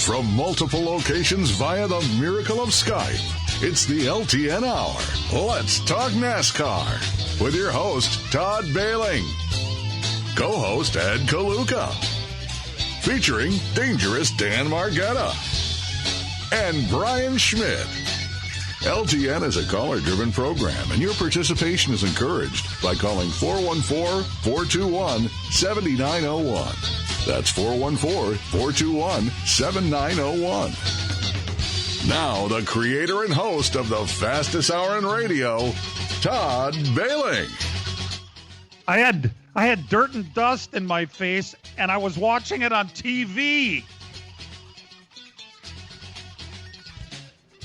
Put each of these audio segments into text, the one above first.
Live from multiple locations via the miracle of Skype, it's the LTN Hour. Let's talk NASCAR with your host, Todd Bailing. Co-host, Ed Kaluka. Featuring dangerous Dan Margetta. And Brian Schmidt. LTN is a caller-driven program, and your participation is encouraged by calling 414-421-7901. That's 414-421-7901. Now, the creator and host of the fastest hour in radio, Todd Bailing. I had dirt and dust in my face, and I was watching it on TV.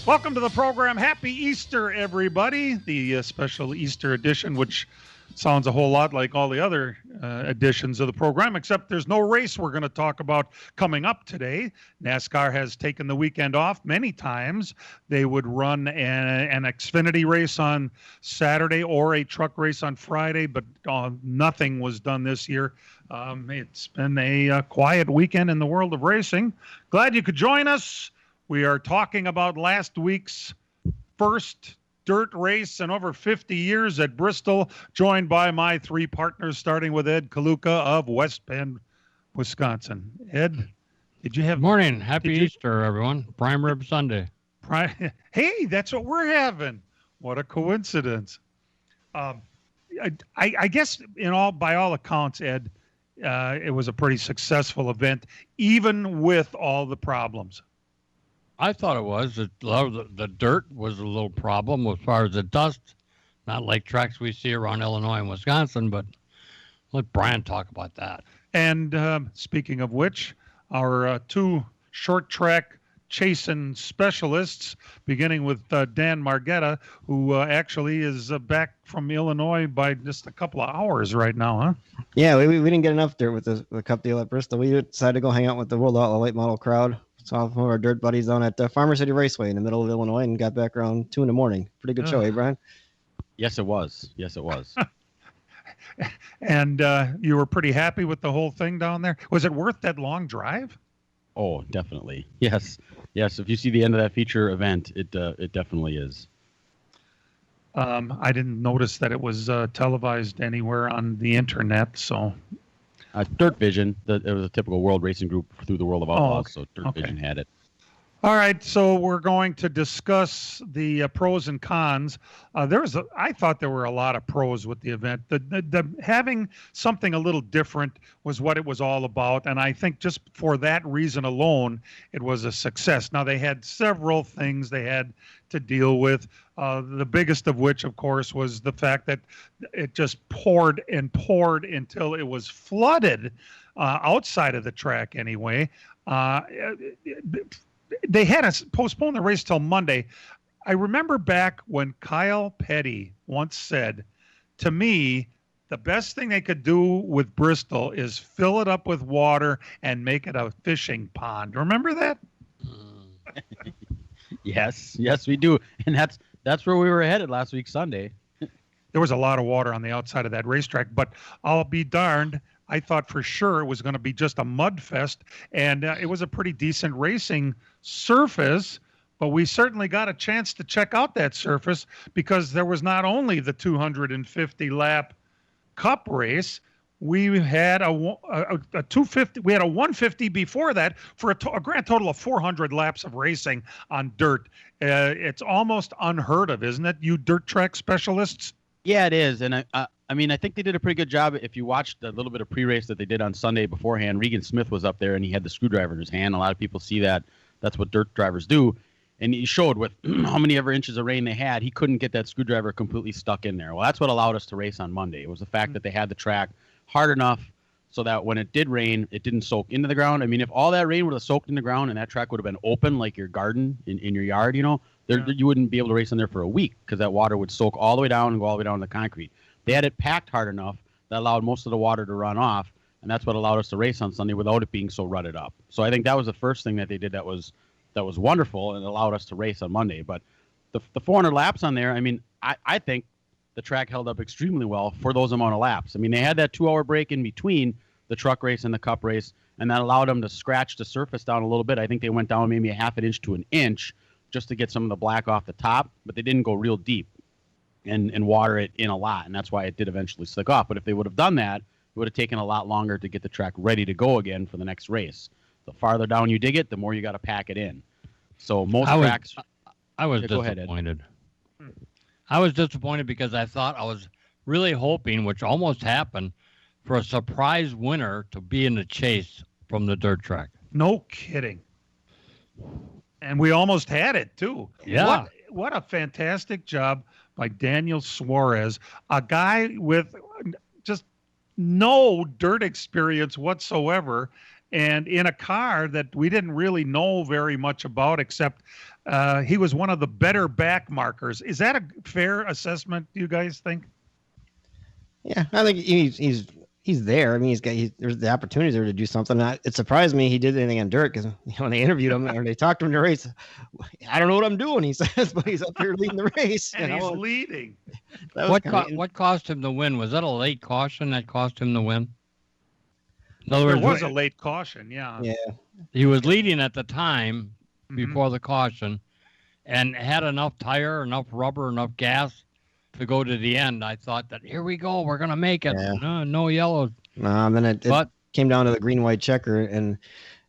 Welcome to the program. Happy Easter, everybody. The special Easter edition, which sounds a whole lot like all the other editions of the program, except there's no race we're going to talk about coming up today. NASCAR has taken the weekend off many times. They would run an Xfinity race on Saturday or a truck race on Friday, but nothing was done this year. It's been a quiet weekend in the world of racing. Glad you could join us. We are talking about last week's first dirt race in over 50 years at Bristol, joined by my three partners, starting with Ed Kaluka of West Bend, Wisconsin. Ed, did you have... Morning. Happy Easter, everyone. Prime Rib Sunday. Hey, that's what we're having. What a coincidence. I guess by all accounts, Ed, it was a pretty successful event, even with all the problems. I thought it was. The dirt was a little problem as far as the dust. Not like tracks we see around Illinois and Wisconsin, but let Brian talk about that. And speaking of which, our two short track chasing specialists, beginning with Dan Margetta, who actually is back from Illinois by just a couple of hours right now, huh? Yeah, we didn't get enough dirt with the Cup deal at Bristol. We decided to go hang out with the World Outlaw Late Model crowd. Saw some of our dirt buddies down at Farmer City Raceway in the middle of Illinois and got back around 2 a.m. Pretty good show, eh, Brian? Yes, it was. And you were pretty happy with the whole thing down there? Was it worth that long drive? Oh, definitely. Yes. If you see the end of that feature event, it definitely is. I didn't notice that it was televised anywhere on the internet, so... Dirt Vision, it was a typical World Racing Group through the World of Outlaws, so Dirt Vision had it. All right, so we're going to discuss the pros and cons. I thought there were a lot of pros with the event. The having something a little different was what it was all about, and I think just for that reason alone, it was a success. Now, they had several things they had to deal with, the biggest of which, of course, was the fact that it just poured and poured until it was flooded outside of the track anyway. They had to postpone the race till Monday. I remember back when Kyle Petty once said, to me, the best thing they could do with Bristol is fill it up with water and make it a fishing pond. Remember that? Yes, we do. And that's where we were headed last week, Sunday. There was a lot of water on the outside of that racetrack, but I'll be darned. I thought for sure it was going to be just a mud fest, and it was a pretty decent racing surface, but we certainly got a chance to check out that surface because there was not only the 250-lap Cup race, we had a 250. We had a 150 before that for a grand total of 400 laps of racing on dirt. It's almost unheard of, isn't it, you dirt track specialists? Yeah, it is, and I mean, I think they did a pretty good job. If you watched a little bit of pre-race that they did on Sunday beforehand, Regan Smith was up there, and he had the screwdriver in his hand. A lot of people see that. That's what dirt drivers do. And he showed with how many ever inches of rain they had, he couldn't get that screwdriver completely stuck in there. Well, that's what allowed us to race on Monday. It was the fact that they had the track hard enough so that when it did rain, it didn't soak into the ground. I mean, if all that rain would have soaked in the ground and that track would have been open like your garden in your yard, you wouldn't be able to race on there for a week because that water would soak all the way down and go all the way down to the concrete. They had it packed hard enough that allowed most of the water to run off, and that's what allowed us to race on Sunday without it being so rutted up. So I think that was the first thing that they did that was wonderful and allowed us to race on Monday. But the 400 laps on there, I mean, I think the track held up extremely well for those amount of laps. I mean, they had that 2-hour break in between the truck race and the Cup race, and that allowed them to scratch the surface down a little bit. I think they went down maybe a half an inch to an inch just to get some of the black off the top, but they didn't go real deep and water it in a lot, and that's why it did eventually slick off. But if they would have done that, it would have taken a lot longer to get the track ready to go again for the next race. The farther down you dig it, the more you got to pack it in. So most tracks... I was Go ahead, Ed. disappointed. I was disappointed because I thought I was really hoping, which almost happened, for a surprise winner to be in the chase from the dirt track. No kidding. And we almost had it, too. Yeah. What a fantastic job by Daniel Suarez, a guy with just no dirt experience whatsoever, and in a car that we didn't really know very much about, except he was one of the better back markers. Is that a fair assessment, do you guys think? Yeah, I think he's there. I mean, there's the opportunity there to do something. It surprised me he did anything on dirt because when they interviewed him or they talked to him in the race, I don't know what I'm doing, he says, but he's up here leading the race. And he's leading. What cost him the win? Was that a late caution that cost him the win? In other There words, was a late caution, yeah. Yeah. he was leading at the time before the caution and had enough tire, enough rubber, enough gas to go to the end. I thought that here we go, we're gonna make it. Yeah. No yellows. And then it came down to the green-white checker, and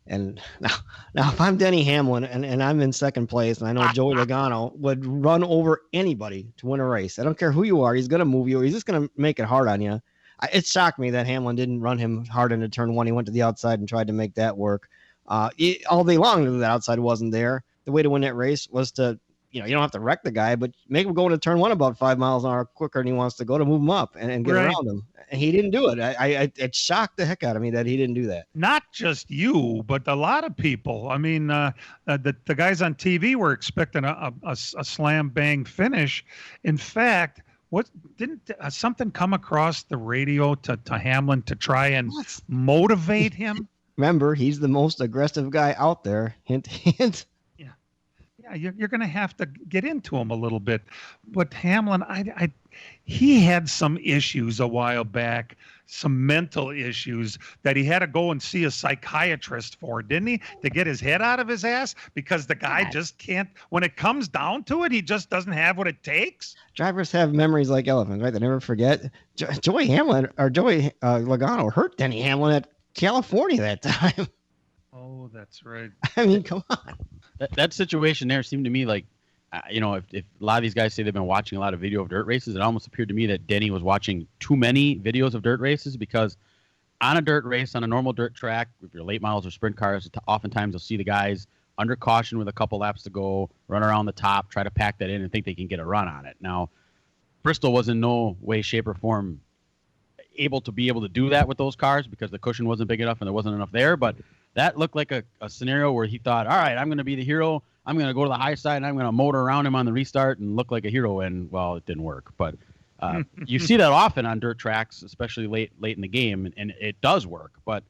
now if I'm Denny Hamlin and I'm in second place, and I know Joey Logano would run over anybody to win a race. I don't care who you are, he's gonna move you. He's just gonna make it hard on you. It shocked me that Hamlin didn't run him hard into turn one. He went to the outside and tried to make that work. All day long, the outside wasn't there. The way to win that race was to, you don't have to wreck the guy, but make him go into turn one about 5 miles an hour quicker than he wants to go to move him up and get around him. And he didn't do it. It shocked the heck out of me that he didn't do that. Not just you, but a lot of people. I mean, the guys on TV were expecting a slam bang finish. In fact, didn't something come across the radio to Hamlin to try and motivate him? Remember, he's the most aggressive guy out there. Hint, hint. Yeah, you're going to have to get into him a little bit. But Hamlin, he had some issues a while back, some mental issues that he had to go and see a psychiatrist for, didn't he? To get his head out of his ass, because the guy just can't, when it comes down to it, he just doesn't have what it takes. Drivers have memories like elephants, right? They never forget. Joey Logano hurt Denny Hamlin at California that time. Oh, that's right. I mean, come on. That situation there seemed to me like, if a lot of these guys say they've been watching a lot of video of dirt races, it almost appeared to me that Denny was watching too many videos of dirt races, because on a dirt race, on a normal dirt track, if you're late models or sprint cars, oftentimes you'll see the guys under caution with a couple laps to go, run around the top, try to pack that in and think they can get a run on it. Now, Bristol was in no way, shape, or form able to do that with those cars because the cushion wasn't big enough and there wasn't enough there, but that looked like a scenario where he thought, all right, I'm going to be the hero. I'm going to go to the high side and I'm going to motor around him on the restart and look like a hero. And, well, it didn't work. But you see that often on dirt tracks, especially late in the game, and it does work. But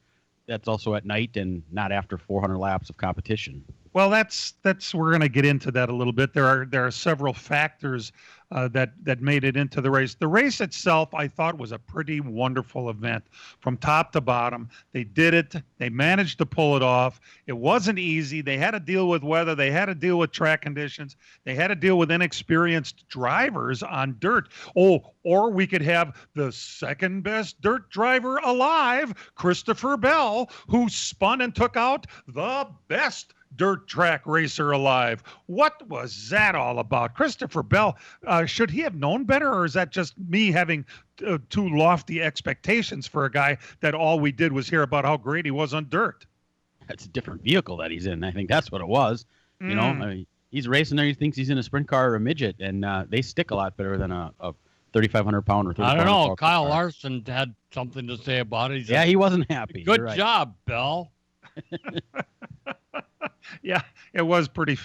that's also at night and not after 400 laps of competition. Well, that's we're going to get into that a little bit. There are several factors that made it into the race. The race itself, I thought, was a pretty wonderful event from top to bottom. They did it. They managed to pull it off. It wasn't easy. They had to deal with weather. They had to deal with track conditions. They had to deal with inexperienced drivers on dirt. Or we could have the second best dirt driver alive, Christopher Bell, who spun and took out the best dirt track racer alive. What was that all about? Christopher Bell, should he have known better, or is that just me having too lofty expectations for a guy that all we did was hear about how great he was on dirt? That's a different vehicle that he's in. I think that's what it was. You know, I mean, he's racing there. He thinks he's in a sprint car or a midget, and they stick a lot better than a 3,500 pound or 3,500 I don't know. Kyle car. Larson had something to say about it. He wasn't happy. Good job, Bell. Yeah, it was pretty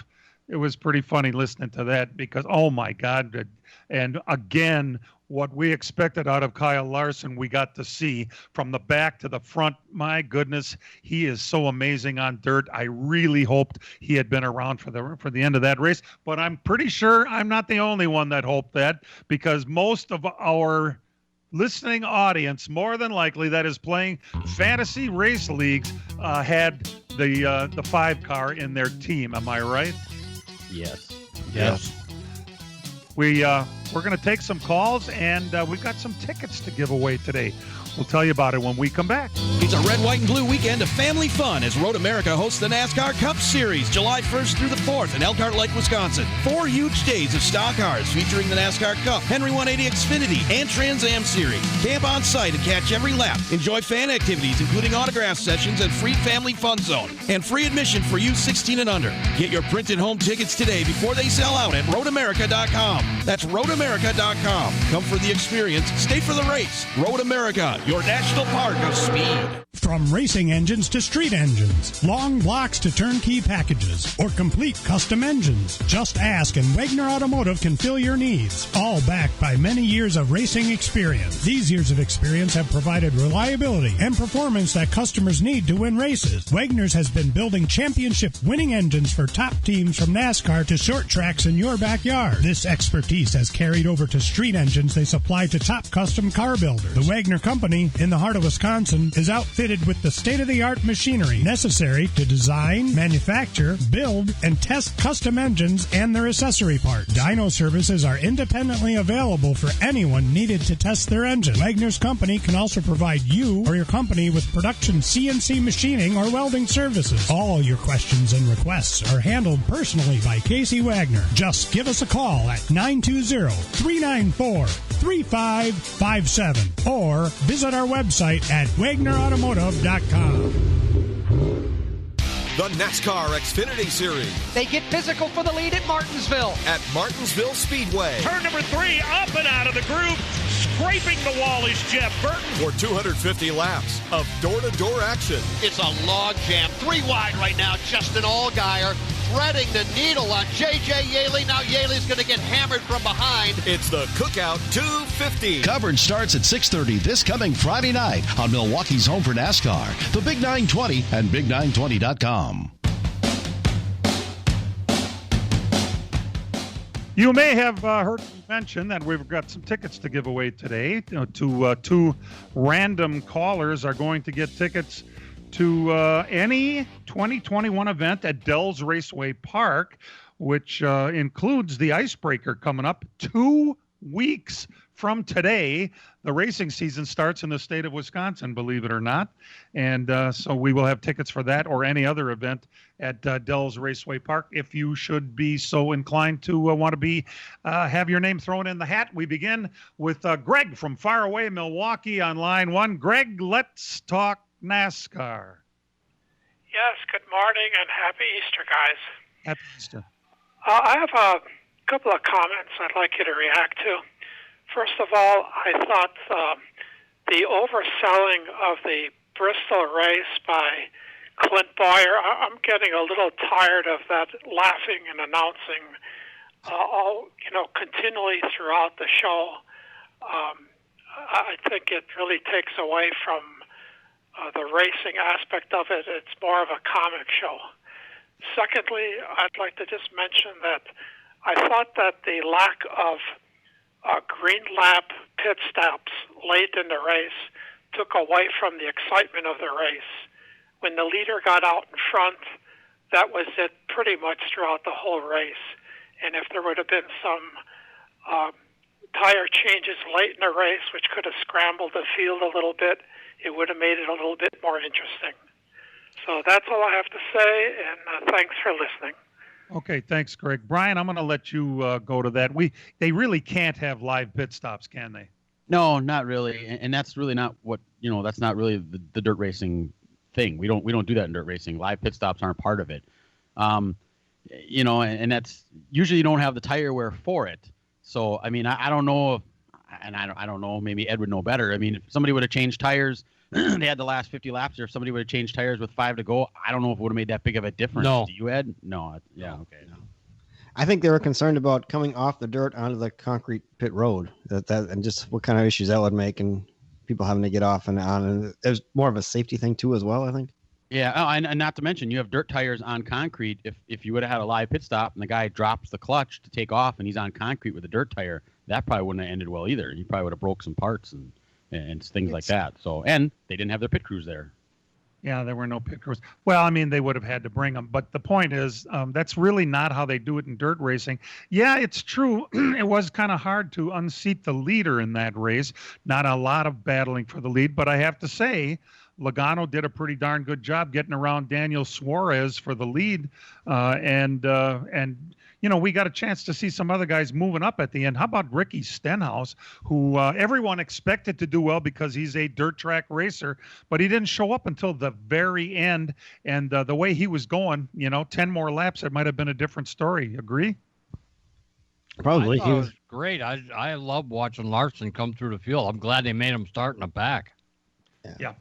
funny listening to that, because, oh my God. And again, what we expected out of Kyle Larson, we got to see from the back to the front. My goodness, he is so amazing on dirt. I really hoped he had been around for the end of that race, but I'm pretty sure I'm not the only one that hoped that, because most of our listening audience, more than likely, that is playing fantasy race leagues, had the 5 car in their team. Am I right? Yes. We're going to take some calls, and we've got some tickets to give away today. We'll tell you about it when we come back. It's a red, white, and blue weekend of family fun as Road America hosts the NASCAR Cup Series July 1st through the 4th in Elkhart Lake, Wisconsin. 4 huge days of stock cars featuring the NASCAR Cup, Henry 180 Xfinity, and Trans Am Series. Camp on site and catch every lap. Enjoy fan activities including autograph sessions and free family fun zone. And free admission for youth 16 and under. Get your printed home tickets today before they sell out at roadamerica.com. That's roadamerica.com. Come for the experience, stay for the race. Road America, your national park of speed. From racing engines to street engines, long blocks to turnkey packages, or complete custom engines, just ask and Wagner Automotive can fill your needs. All backed by many years of racing experience. These years of experience have provided reliability and performance that customers need to win races. Wagner's has been building championship winning engines for top teams from NASCAR to short tracks in your backyard. This expertise has carried over to street engines they supply to top custom car builders. The Wagner Company in the heart of Wisconsin is outfitted with the state-of-the-art machinery necessary to design, manufacture, build, and test custom engines and their accessory parts. Dyno services are independently available for anyone needed to test their engine. Wagner's Company can also provide you or your company with production CNC machining or welding services. All your questions and requests are handled personally by Casey Wagner. Just give us a call at 920-394-3557 or visit our website at wagnerautomotive.com. The NASCAR Xfinity Series They get physical for the lead at Martinsville. at Martinsville Speedway. Turn number 3, up and out of the groove. Scraping the wall is Jeff Burton. For 250 laps of door-to-door action. It's a log jam. 3 wide right now. Justin Allgaier threading the needle on J.J. Yaley. Now Yaley's going to get hammered from behind. It's the Cookout 250. Coverage starts at 6:30 this coming Friday night on Milwaukee's home for NASCAR, the Big 920 and Big920.com. You may have heard me mention that we've got some tickets to give away today. To 2 random callers are going to get tickets to any 2021 event at Dells Raceway Park, which includes the Icebreaker coming up 2 weeks from today. The racing season starts in the state of Wisconsin, believe it or not. And so we will have tickets for that or any other event at Dells Raceway Park. If you should be so inclined to want to be have your name thrown in the hat, we begin with Greg from far away Milwaukee on line 1. Greg, let's talk NASCAR. Yes, good morning and happy Easter, guys. Happy Easter. I have a couple of comments I'd like you to react to. First of all, I thought the overselling of the Bristol race by Clint Boyer, I'm getting a little tired of that laughing and announcing continually throughout the show. I think it really takes away from the racing aspect of it. It's more of a comic show. Secondly, I'd like to just mention that I thought that the lack of green lap pit stops late in the race took away from the excitement of the race. When the leader got out in front, that was it pretty much throughout the whole race. And if there would have been some tire changes late in the race, which could have scrambled the field a little bit, it would have made it a little bit more interesting. So that's all I have to say, and thanks for listening. Okay, thanks, Greg. Brian, I'm going to let you go to that. They really can't have live pit stops, can they? No, not really, and that's really not what that's not really the dirt racing thing. We don't do that in dirt racing. Live pit stops aren't part of it. And that's usually you don't have the tire wear for it. So I mean, I don't know, and I don't know. Maybe Ed would know better. I mean, if somebody would have changed tires, they had the last 50 laps, or if somebody would have changed tires with 5 to go, I don't know if it would have made that big of a difference. No. Do you, Ed? No. Yeah. Okay. No. I think they were concerned about coming off the dirt onto the concrete pit road, that and just what kind of issues that would make, and people having to get off and on. And there's more of a safety thing too, as well, I think. Yeah, and not to mention, you have dirt tires on concrete. If you would have had a live pit stop and the guy drops the clutch to take off and he's on concrete with a dirt tire, that probably wouldn't have ended well either. He probably would have broke some parts. And and things like that. So, and they didn't have their pit crews there. Yeah, there were no pit crews. Well, I mean, they would have had to bring them. But the point is, that's really not how they do it in dirt racing. Yeah, it's true. It was kind of hard to unseat the leader in that race. Not a lot of battling for the lead. But I have to say, Logano did a pretty darn good job getting around Daniel Suarez for the lead. And we got a chance to see some other guys moving up at the end. How about Ricky Stenhouse, who everyone expected to do well because he's a dirt track racer, but he didn't show up until the very end. And the way he was going, 10 more laps, it might have been a different story. Agree? Probably. He was great. I love watching Larson come through the field. I'm glad they made him start in the back. Yeah.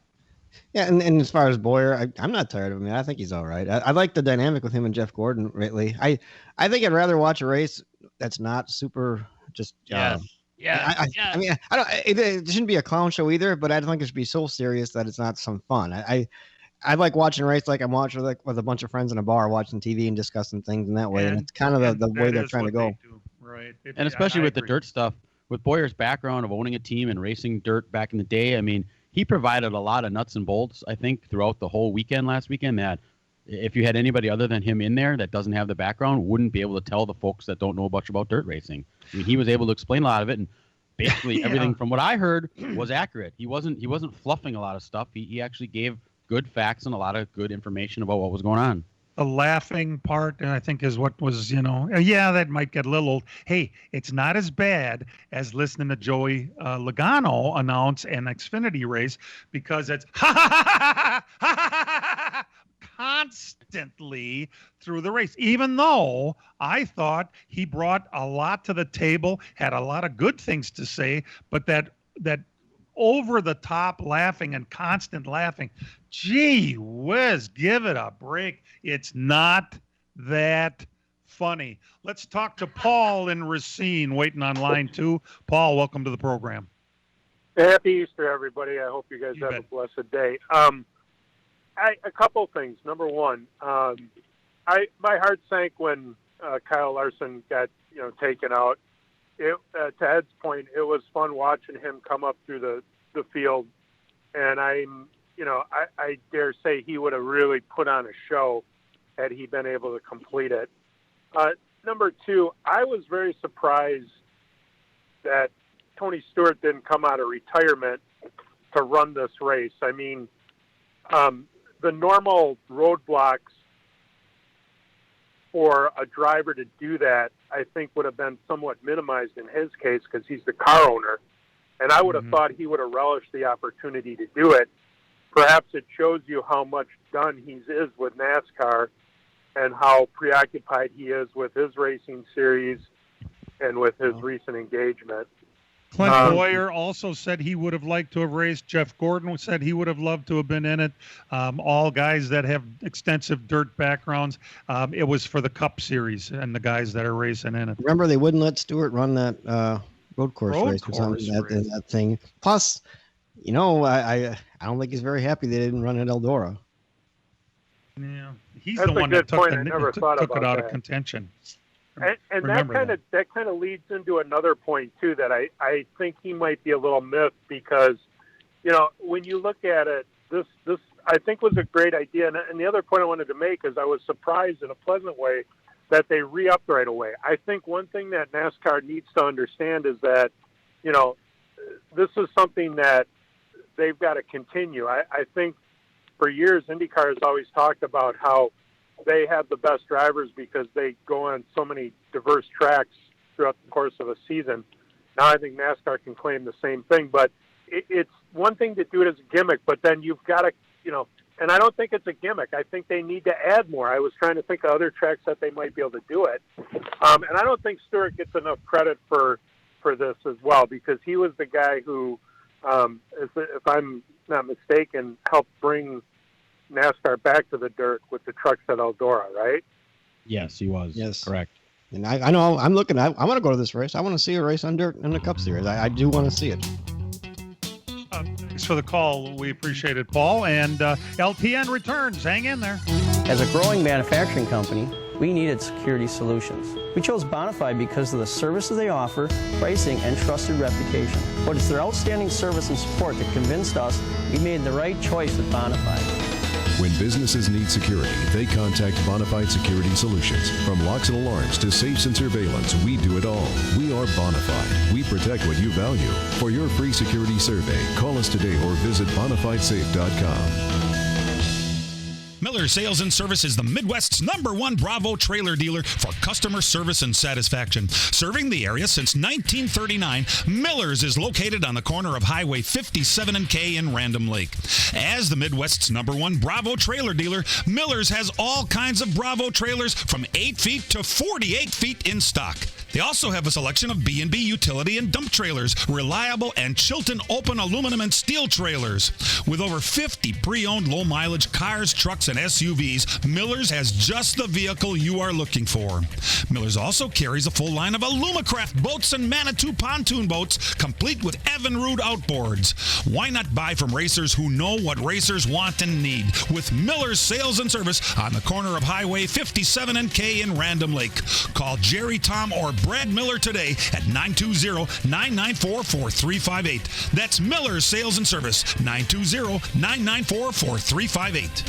Yeah, and as far as Boyer, I'm not tired of him. I think he's all right. I like the dynamic with him and Jeff Gordon lately. I think I'd rather watch a race that's not super just. Yeah. I mean, I don't. It shouldn't be a clown show either, but I don't think it should be so serious that it's not some fun. I like watching a race like I'm watching with a bunch of friends in a bar watching TV and discussing things in that way, and it's kind of the way they're trying to go. Right. And especially with the dirt stuff, with Boyer's background of owning a team and racing dirt back in the day, I mean. He provided a lot of nuts and bolts, I think, throughout the whole weekend last weekend that if you had anybody other than him in there that doesn't have the background, wouldn't be able to tell the folks that don't know much about dirt racing. I mean, he was able to explain a lot of it, and basically everything from what I heard was accurate. He wasn't fluffing a lot of stuff. He actually gave good facts and a lot of good information about what was going on. The laughing part, I think, is what was, that might get a little old. Hey, it's not as bad as listening to Joey Logano announce an Xfinity race because it's constantly through the race, even though I thought he brought a lot to the table, had a lot of good things to say, but that over the top laughing and constant laughing. Gee whiz, give it a break. It's not that funny. Let's talk to Paul in Racine, waiting on line 2. Paul, welcome to the program. Happy Easter, everybody. I hope you guys have a blessed day. A couple things. Number one, my heart sank when Kyle Larson got taken out. To Ed's point, it was fun watching him come up through the field, and I dare say he would have really put on a show had he been able to complete it. Number two, I was very surprised that Tony Stewart didn't come out of retirement to run this race. I mean, the normal roadblocks for a driver to do that, I think, would have been somewhat minimized in his case because he's the car owner. And I would have thought he would have relished the opportunity to do it. Perhaps it shows you how much done he is with NASCAR and how preoccupied he is with his racing series and with his recent engagement. Clint Boyer also said he would have liked to have raced. Jeff Gordon said he would have loved to have been in it. All guys that have extensive dirt backgrounds. It was for the Cup Series and the guys that are racing in it. Remember, they wouldn't let Stewart run that road course race or something. That thing. Plus, I don't think he's very happy they didn't run at Eldora. Yeah, he's the one that took it out of contention. And that kind of leads into another point too that I think he might be a little miffed because, when you look at it, this I think was a great idea. And the other point I wanted to make is I was surprised in a pleasant way that they re-upped right away. I think one thing that NASCAR needs to understand is that, this is something that they've got to continue. I think for years IndyCar has always talked about how they have the best drivers because they go on so many diverse tracks throughout the course of a season. Now I think NASCAR can claim the same thing, but it's one thing to do it as a gimmick, but then you've got to, and I don't think it's a gimmick. I think they need to add more. I was trying to think of other tracks that they might be able to do it. And I don't think Stewart gets enough credit for this as well, because he was the guy who, if I'm not mistaken, helped bring NASCAR back to the dirt with the trucks at Eldora, right? Yes, he was. Yes, correct. And I know I'm looking. I want to go to this race. I want to see a race on dirt in the Cup Series. I do want to see it. Thanks for the call. We appreciate it, Paul. And LTN returns. Hang in there. As a growing manufacturing company, we needed security solutions. We chose Bonafide because of the services they offer, pricing, and trusted reputation. But it's their outstanding service and support that convinced us we made the right choice with Bonafide. When businesses need security, they contact Bonafide Security Solutions. From locks and alarms to safes and surveillance, we do it all. We are Bonafide. We protect what you value. For your free security survey, call us today or visit bonafidesafe.com. Miller Sales and Service is the Midwest's #1 Bravo trailer dealer for customer service and satisfaction. Serving the area since 1939, Miller's is located on the corner of Highway 57 and K in Random Lake. As the Midwest's #1 Bravo trailer dealer, Miller's has all kinds of Bravo trailers from 8 feet to 48 feet in stock. They also have a selection of B&B utility and dump trailers, reliable and Chilton open aluminum and steel trailers. With over 50 pre-owned low-mileage cars, trucks, and SUVs, Miller's has just the vehicle you are looking for. Miller's also carries a full line of Alumacraft boats and Manitou pontoon boats, complete with Evinrude outboards. Why not buy from racers who know what racers want and need? With Miller's Sales and Service on the corner of Highway 57 and K in Random Lake. Call Jerry, Tom, or Brad Miller today at 920-994-4358. That's Miller's Sales and Service, 920-994-4358.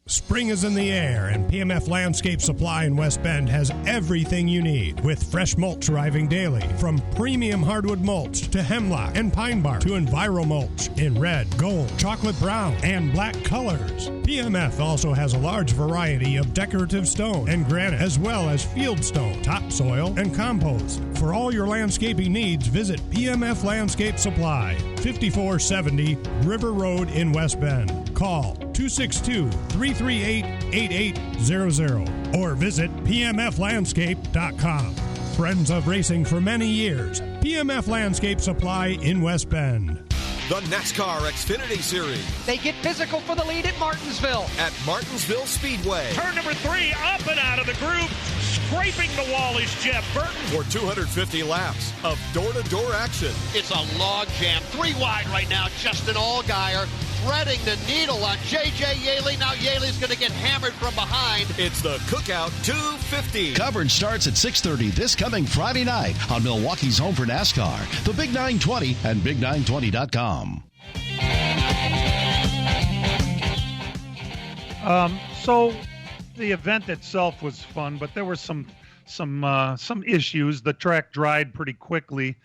Spring is in the air, and PMF Landscape Supply in West Bend has everything you need, with fresh mulch arriving daily, from premium hardwood mulch to hemlock and pine bark to Enviro mulch in red, gold, chocolate brown, and black colors. PMF also has a large variety of decorative stone and granite, as well as field stone, topsoil, and compost. For all your landscaping needs, visit PMF Landscape Supply, 5470 River Road in West Bend. Call 262-338-8800 or visit pmflandscape.com. Friends of racing for many years, PMF Landscape Supply in West Bend. The NASCAR Xfinity Series. They get physical for the lead at Martinsville. At Martinsville Speedway. Turn number 3, up and out of the group. Scraping the wall is Jeff Burton. For 250 laps of door-to-door action. It's a log jam. 3 wide right now. Justin Allgaier threading the needle on J.J. Yaley. Now Yaley's going to get hammered from behind. It's the Cookout 250. Coverage starts at 6:30 this coming Friday night on Milwaukee's home for NASCAR, the Big 920 and Big920.com. So the event itself was fun, but there were some issues. The track dried pretty quickly,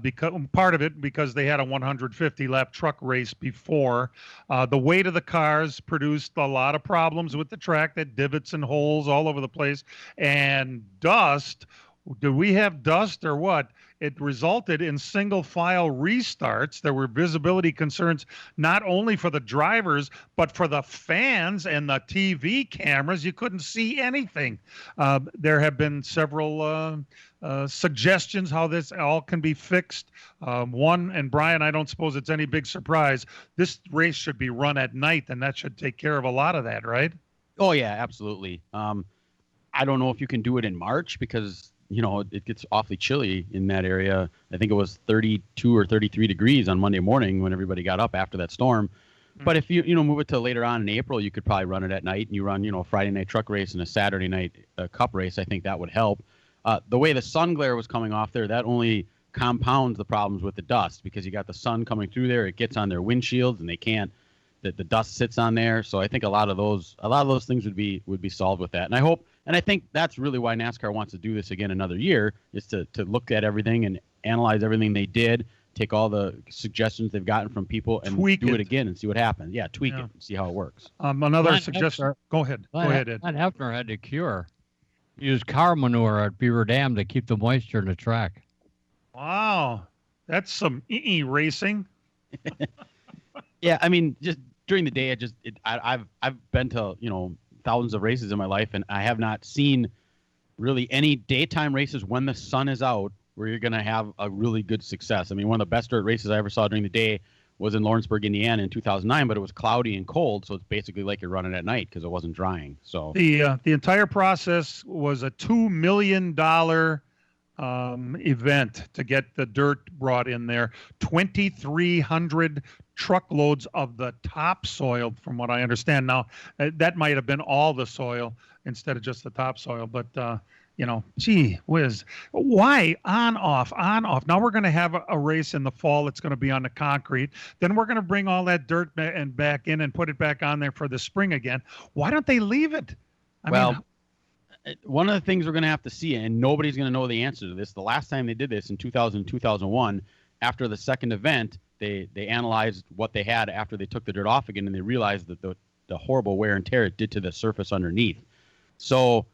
because part of it because they had a 150-lap truck race before. The weight of the cars produced a lot of problems with the track, that divots and holes all over the place, and dust. Do we have dust or what? It resulted in single file restarts. There were visibility concerns not only for the drivers, but for the fans and the TV cameras. You couldn't see anything. There have been several suggestions how this all can be fixed. One, and Brian, I don't suppose it's any big surprise, this race should be run at night, and that should take care of a lot of that, right? Oh, yeah, absolutely. I don't know if you can do it in March because it gets awfully chilly in that area. I think it was 32 or 33 degrees on Monday morning when everybody got up after that storm. Mm-hmm. But if you move it to later on in April, you could probably run it at night, and you run, a Friday night truck race and a Saturday night cup race. I think that would help. The way the sun glare was coming off there, that only compounds the problems with the dust because you got the sun coming through there. It gets on their windshields and they can't. The dust sits on there. So I think a lot of those things would be solved with that. And I think that's really why NASCAR wants to do this again another year, is to look at everything and analyze everything they did, take all the suggestions they've gotten from people and do it again and see what happens. Yeah, tweak it and see how it works. Another suggestion. Go ahead. Go ahead, Ed. Glenn Hefner had to cure. Use car manure at Beaver Dam to keep the moisture in the track. Wow. That's some racing. Yeah, I mean, just during the day, I've been to, thousands of races in my life, and I have not seen really any daytime races when the sun is out where you're going to have a really good success. I mean, one of the best dirt races I ever saw during the day was in Lawrenceburg, Indiana in 2009, but it was cloudy and cold, so it's basically like you're running at night because it wasn't drying. So the entire process was a $2 million event to get the dirt brought in there. 2,300 truckloads of the topsoil, from what I understand. Now, that might have been all the soil instead of just the topsoil, but gee whiz, why on, off? Now we're going to have a race in the fall. It's going to be on the concrete. Then we're going to bring all that dirt and back in and put it back on there for the spring again. Why don't they leave it? I mean, one of the things we're going to have to see, and nobody's going to know the answer to this, the last time they did this in 2000, 2001, after the second event, they analyzed what they had after they took the dirt off again, and they realized that the horrible wear and tear it did to the surface underneath. So,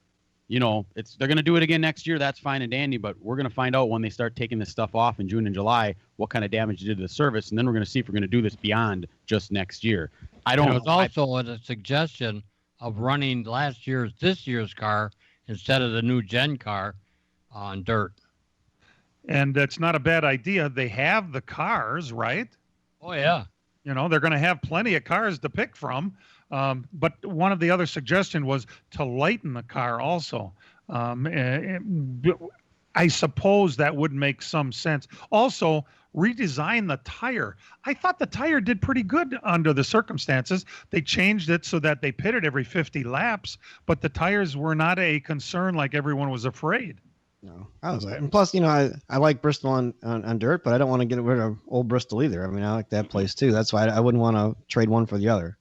they're going to do it again next year. That's fine and dandy, but we're going to find out when they start taking this stuff off in June and July what kind of damage it did to the surface, and then we're going to see if we're going to do this beyond just next year. I don't know. There was also a suggestion of running this year's car instead of the new gen car on dirt. And it's not a bad idea. They have the cars, right? Oh, yeah. They're going to have plenty of cars to pick from. But one of the other suggestions was to lighten the car also. I suppose that would make some sense. Also, redesign the tire. I thought the tire did pretty good under the circumstances. They changed it so that they pitted every 50 laps, but the tires were not a concern like everyone was afraid. No, and plus, I like Bristol on dirt, but I don't want to get rid of old Bristol either. I mean, I like that place too. That's why I wouldn't want to trade one for the other.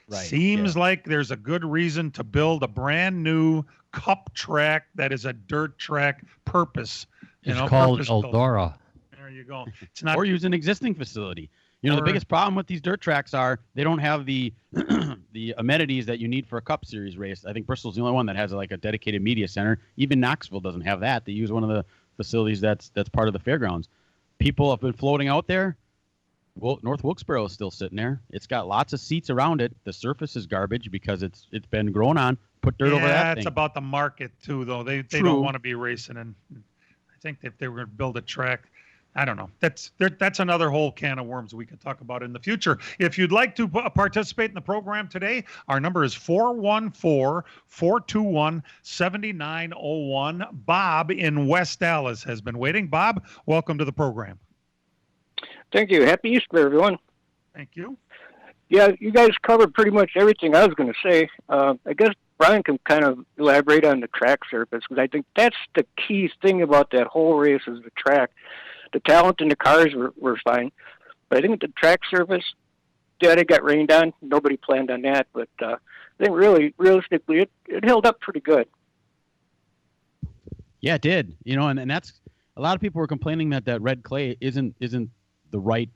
Right. Seems like there's a good reason to build a brand new cup track that is a dirt track purpose. It's called Eldora. There you go. It's not, or use an existing facility. The biggest problem with these dirt tracks are they don't have the the amenities that you need for a Cup Series race. I think Bristol's the only one that has like a dedicated media center. Even Knoxville doesn't have that. They use one of the facilities that's part of the fairgrounds. People have been floating out there. Well, North Wilkesboro is still sitting there. It's got lots of seats around it. The surface is garbage because it's been grown on. Put dirt over that thing. Yeah, it's about the market too, though. They don't want to be racing. And I think if they were going to build a track, I don't know. That's another whole can of worms we could talk about in the future. If you'd like to participate in the program today, our number is 414-421-7901. Bob in West Dallas has been waiting. Bob, welcome to the program. Thank you. Happy Easter, everyone. Thank you. Yeah, you guys covered pretty much everything I was going to say. I guess Brian can kind of elaborate on the track surface, because I think that's the key thing about that whole race is the track. The talent in the cars were fine, but I think the track surface, yeah, they got rained on. Nobody planned on that, but I think realistically, it held up pretty good. Yeah, it did. And that's a lot of people were complaining that red clay isn't the right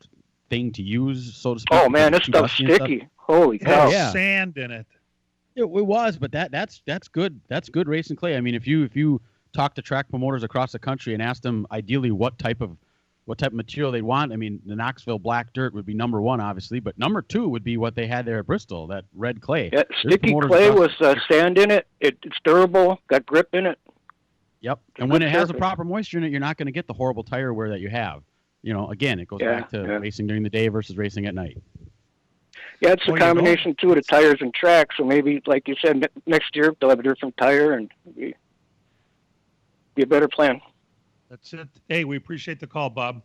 thing to use, so to speak. Oh man, that stuff's sticky. Holy cow! Yeah. Sand in it. It was, but that's good. That's good racing clay. I mean, if you talk to track promoters across the country and ask them ideally what type of material they want, I mean, the Knoxville black dirt would be number one, obviously, but number two would be what they had there at Bristol, that red clay. Yeah, sticky clay with sand in it. It's durable, got grip in it. Yep, and when it has the proper moisture in it, you're not going to get the horrible tire wear that you have. Again, it goes back to racing during the day versus racing at night. Yeah, it's a combination, too, of the tires and tracks. So maybe, like you said, next year they'll have a different tire and be a better plan. That's it. Hey, we appreciate the call, Bob.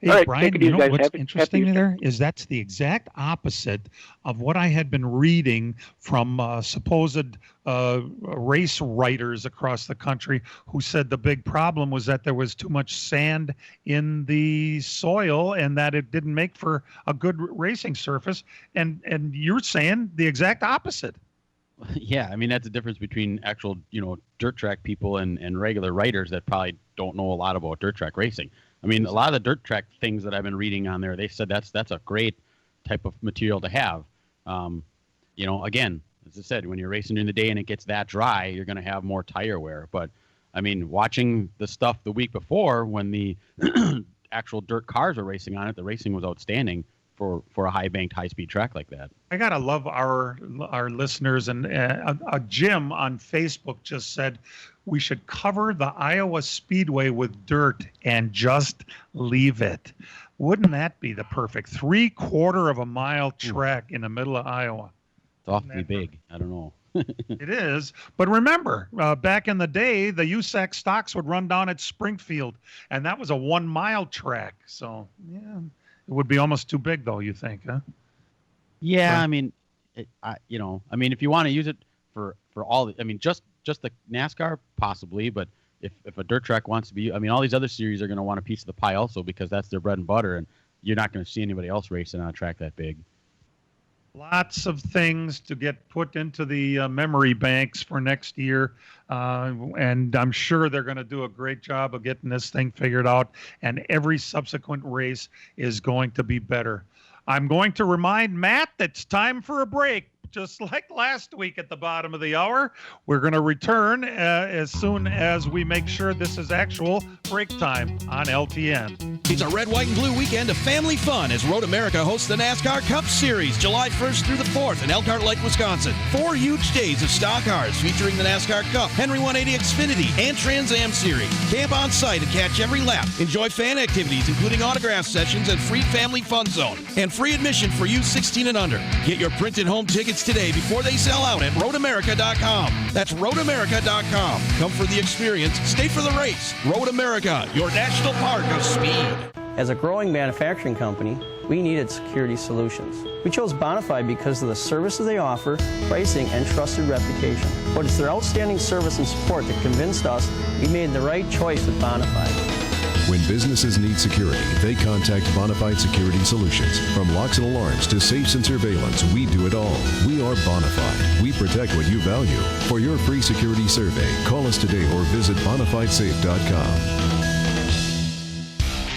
Hey, all right, Brian, you know what's interesting there is that's the exact opposite of what I had been reading from supposed race writers across the country who said the big problem was that there was too much sand in the soil and that it didn't make for a good racing surface. And you're saying the exact opposite. Yeah, I mean, that's the difference between actual, dirt track people and regular writers that probably don't know a lot about dirt track racing. I mean, a lot of the dirt track things that I've been reading on there, they said that's a great type of material to have. Again, as I said, when you're racing during the day and it gets that dry, you're going to have more tire wear. But, I mean, watching the stuff the week before when the actual dirt cars were racing on it, the racing was outstanding for a high-banked, high-speed track like that. I got to love our listeners. And a Jim on Facebook just said, we should cover the Iowa Speedway with dirt and just leave it. Wouldn't that be the perfect 3/4 of a mile track in the middle of Iowa? It's awfully big. I don't know. It is. But remember, back in the day, the USAC stocks would run down at Springfield, and that was a 1 mile track. So, yeah, it would be almost too big, though, you think, huh? Yeah, I mean, if you want to use it for all, just the NASCAR possibly, but if a dirt track wants to be, all these other series are going to want a piece of the pie also because that's their bread and butter, and you're not going to see anybody else racing on a track that big. Lots of things to get put into the memory banks for next year, and I'm sure they're going to do a great job of getting this thing figured out, and every subsequent race is going to be better. I'm going to remind Matt that it's time for a break. Just like last week at the bottom of the hour, we're going to return as soon as we make sure this is actual break time on LTN. It's a red, white, and blue weekend of family fun as Road America hosts the NASCAR Cup Series July 1st through the 4th in Elkhart Lake, Wisconsin. 4 huge days of stock cars featuring the NASCAR Cup, Henry 180 Xfinity, and Trans Am Series. Camp on site and catch every lap. Enjoy fan activities including autograph sessions and free family fun zone. And free admission for youth 16 and under. Get your printed home tickets today before they sell out at roadamerica.com. That's roadamerica.com. Come for the experience, stay for the race. Road America, your national park of speed. As a growing manufacturing company, we needed security solutions. We chose Bonafide because of the services they offer, pricing, and trusted reputation. But it's their outstanding service and support that convinced us we made the right choice with Bonafide. When businesses need security, they contact Bonafide Security Solutions. From locks and alarms to safes and surveillance, we do it all. We are Bonafide. We protect what you value. For your free security survey, call us today or visit bonafidesafe.com.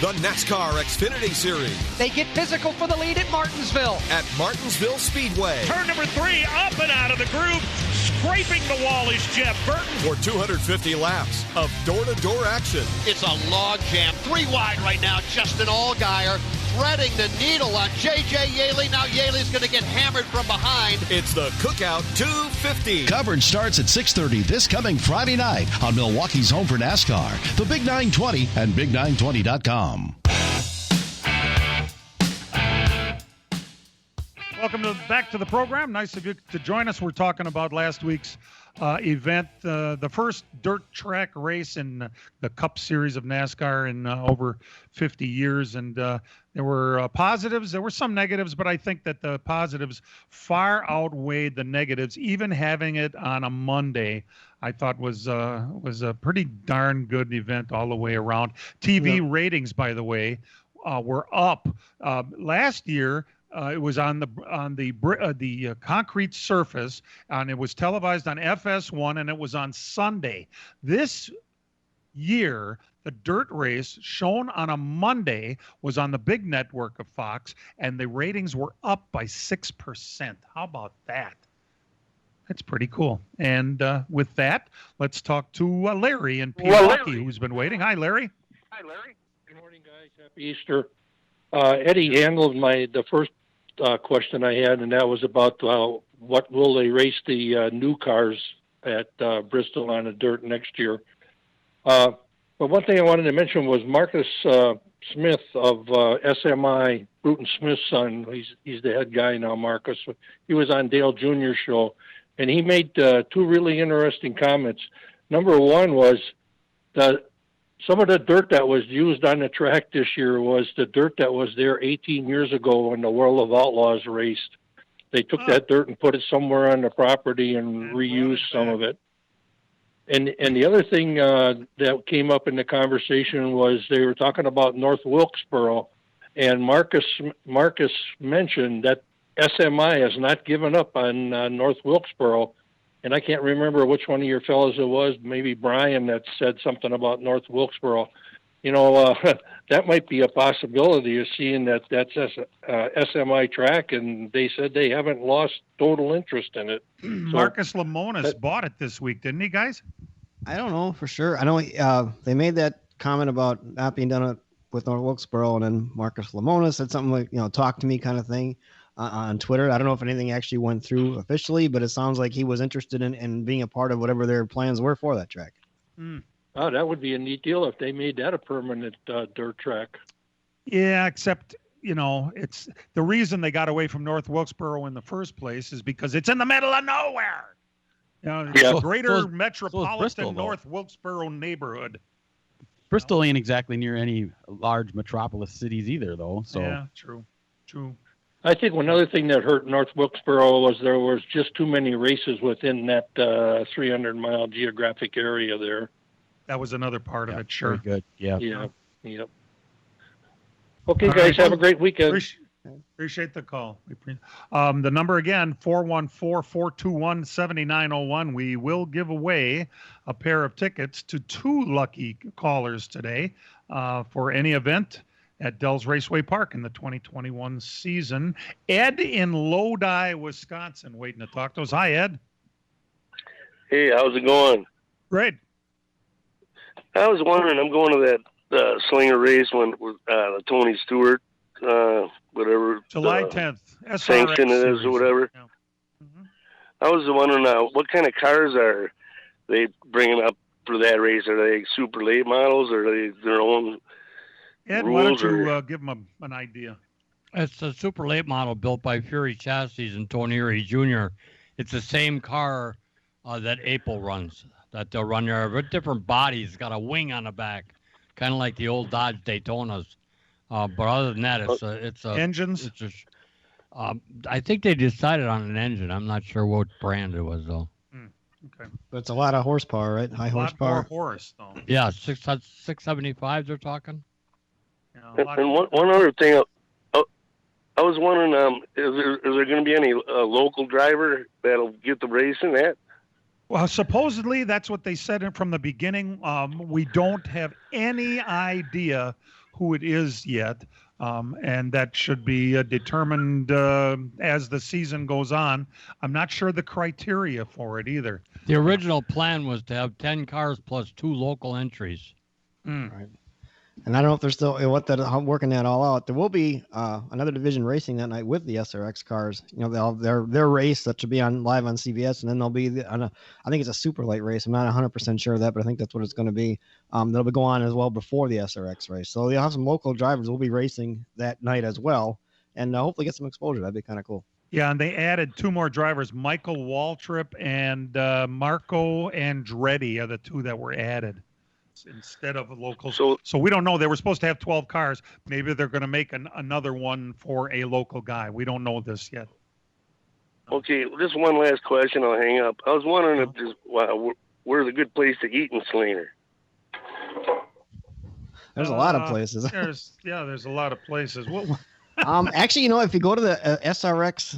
The NASCAR Xfinity Series. They get physical for the lead at Martinsville. At Martinsville Speedway. Turn number 3, up and out of the groove. Scraping the wall is Jeff Burton. For 250 laps of door-to-door action. It's a log jam. 3 wide right now. Justin Allgaier threading the needle on J.J. Yaley. Now Yaley's going to get hammered from behind. It's the Cookout 250. Coverage starts at 6:30 this coming Friday night on Milwaukee's home for NASCAR, the Big 920 and Big920.com. Welcome back to the program. Nice of you to join us. We're talking about last week's event, the first dirt track race in the Cup Series of NASCAR in over 50 years. And there were positives. There were some negatives, but I think that the positives far outweighed the negatives. Even having it on a Monday, I thought was a pretty darn good event all the way around. TV ratings, by the way, were up. Last year, it was on the concrete surface, and it was televised on FS1, and it was on Sunday. This year, the dirt race shown on a Monday was on the big network of Fox, and the ratings were up by 6%. How about that? That's pretty cool. And with that, let's talk to Larry in Milwaukee, who's been waiting. Hi, Larry. Hi, Larry. Good morning, guys. Happy Easter. Eddie handled the first question I had, and that was about what will they race the new cars at Bristol on the dirt next year. But one thing I wanted to mention was Marcus Smith of SMI, Bruton Smith's son. He's the head guy now, Marcus. He was on Dale Jr.'s show, and he made 2 really interesting comments. Number one was some of the dirt that was used on the track this year was the dirt that was there 18 years ago when the World of Outlaws raced. They took that dirt and put it somewhere on the property and reused some of it. And the other thing that came up in the conversation was they were talking about North Wilkesboro, and Marcus mentioned that SMI has not given up on North Wilkesboro. And I can't remember which one of your fellows it was, maybe Brian, that said something about North Wilkesboro. That might be a possibility of seeing that's SMI track, and they said they haven't lost total interest in it. Marcus Lemonis bought it this week, didn't he, guys? I don't know for sure. I know they made that comment about not being done with North Wilkesboro, and then Marcus Lemonis said something like, talk to me kind of thing. On Twitter. I don't know if anything actually went through officially, but it sounds like he was interested in being a part of whatever their plans were for that track. Oh, that would be a neat deal if they made that a permanent dirt track. Yeah, except, it's the reason they got away from North Wilkesboro in the first place is because it's in the middle of nowhere. It's a greater metropolitan Bristol, North Wilkesboro neighborhood. Bristol ain't exactly near any large metropolis cities either, though. So yeah, true. I think one other thing that hurt North Wilkesboro was there was just too many races within that 300-mile geographic area there. That was another part of it. Sure. Very good. Yeah. Yep. Okay, guys, have a great weekend. Appreciate the call. The number again, 414-421-7901. We will give away a pair of tickets to 2 lucky callers today for any event at Dells Raceway Park in the 2021 season. Ed in Lodi, Wisconsin, waiting to talk to us. Hi, Ed. Hey, how's it going? Great. I was wondering, I'm going to that Slinger race with Tony Stewart, whatever. July 10th. SRX sanction it is series. or whatever. Yeah. Mm-hmm. I was wondering what kind of cars are they bringing up for that race? Are they super late models or are they their own Ed, rules? why don't you give them an idea? It's a super late model built by Fury Chassis and Tony Erie Jr. It's the same car that Apple runs, that they'll run there with different bodies. It's got a wing on the back, kind of like the old Dodge Daytonas. But other than that, it's engines. I think they decided on an engine. I'm not sure what brand it was though. Okay. But it's a lot of horsepower, right? High horsepower. More horse, though. Yeah, 675 they're talking. And one other thing, I was wondering, is there going to be any local driver that'll get the racing at? Well, supposedly that's what they said from the beginning. We don't have any idea who it is yet, and that should be determined as the season goes on. I'm not sure the criteria for it either. The original plan was to have 10 cars plus 2 local entries. Right. And I don't know if they're still working that all out. There will be another division racing that night with the SRX cars. You know, their race that should be live on CBS, and then they'll be I think it's a super late race. I'm not 100% sure of that, but I think that's what it's going to be. That'll be going on as well before the SRX race. So you'll have some local drivers will be racing that night as well, and hopefully get some exposure. That'd be kind of cool. Yeah, and they added 2 more drivers. Michael Waltrip and Marco Andretti are the 2 that were added instead of a local. So we don't know. They were supposed to have 12 cars. Maybe they're going to make another one for a local guy. We don't know this yet. Okay, just one last question. I'll hang up. I was wondering if where's a good place to eat in Slinger? There's a lot of places. There's a lot of places. Actually, if you go to the SRX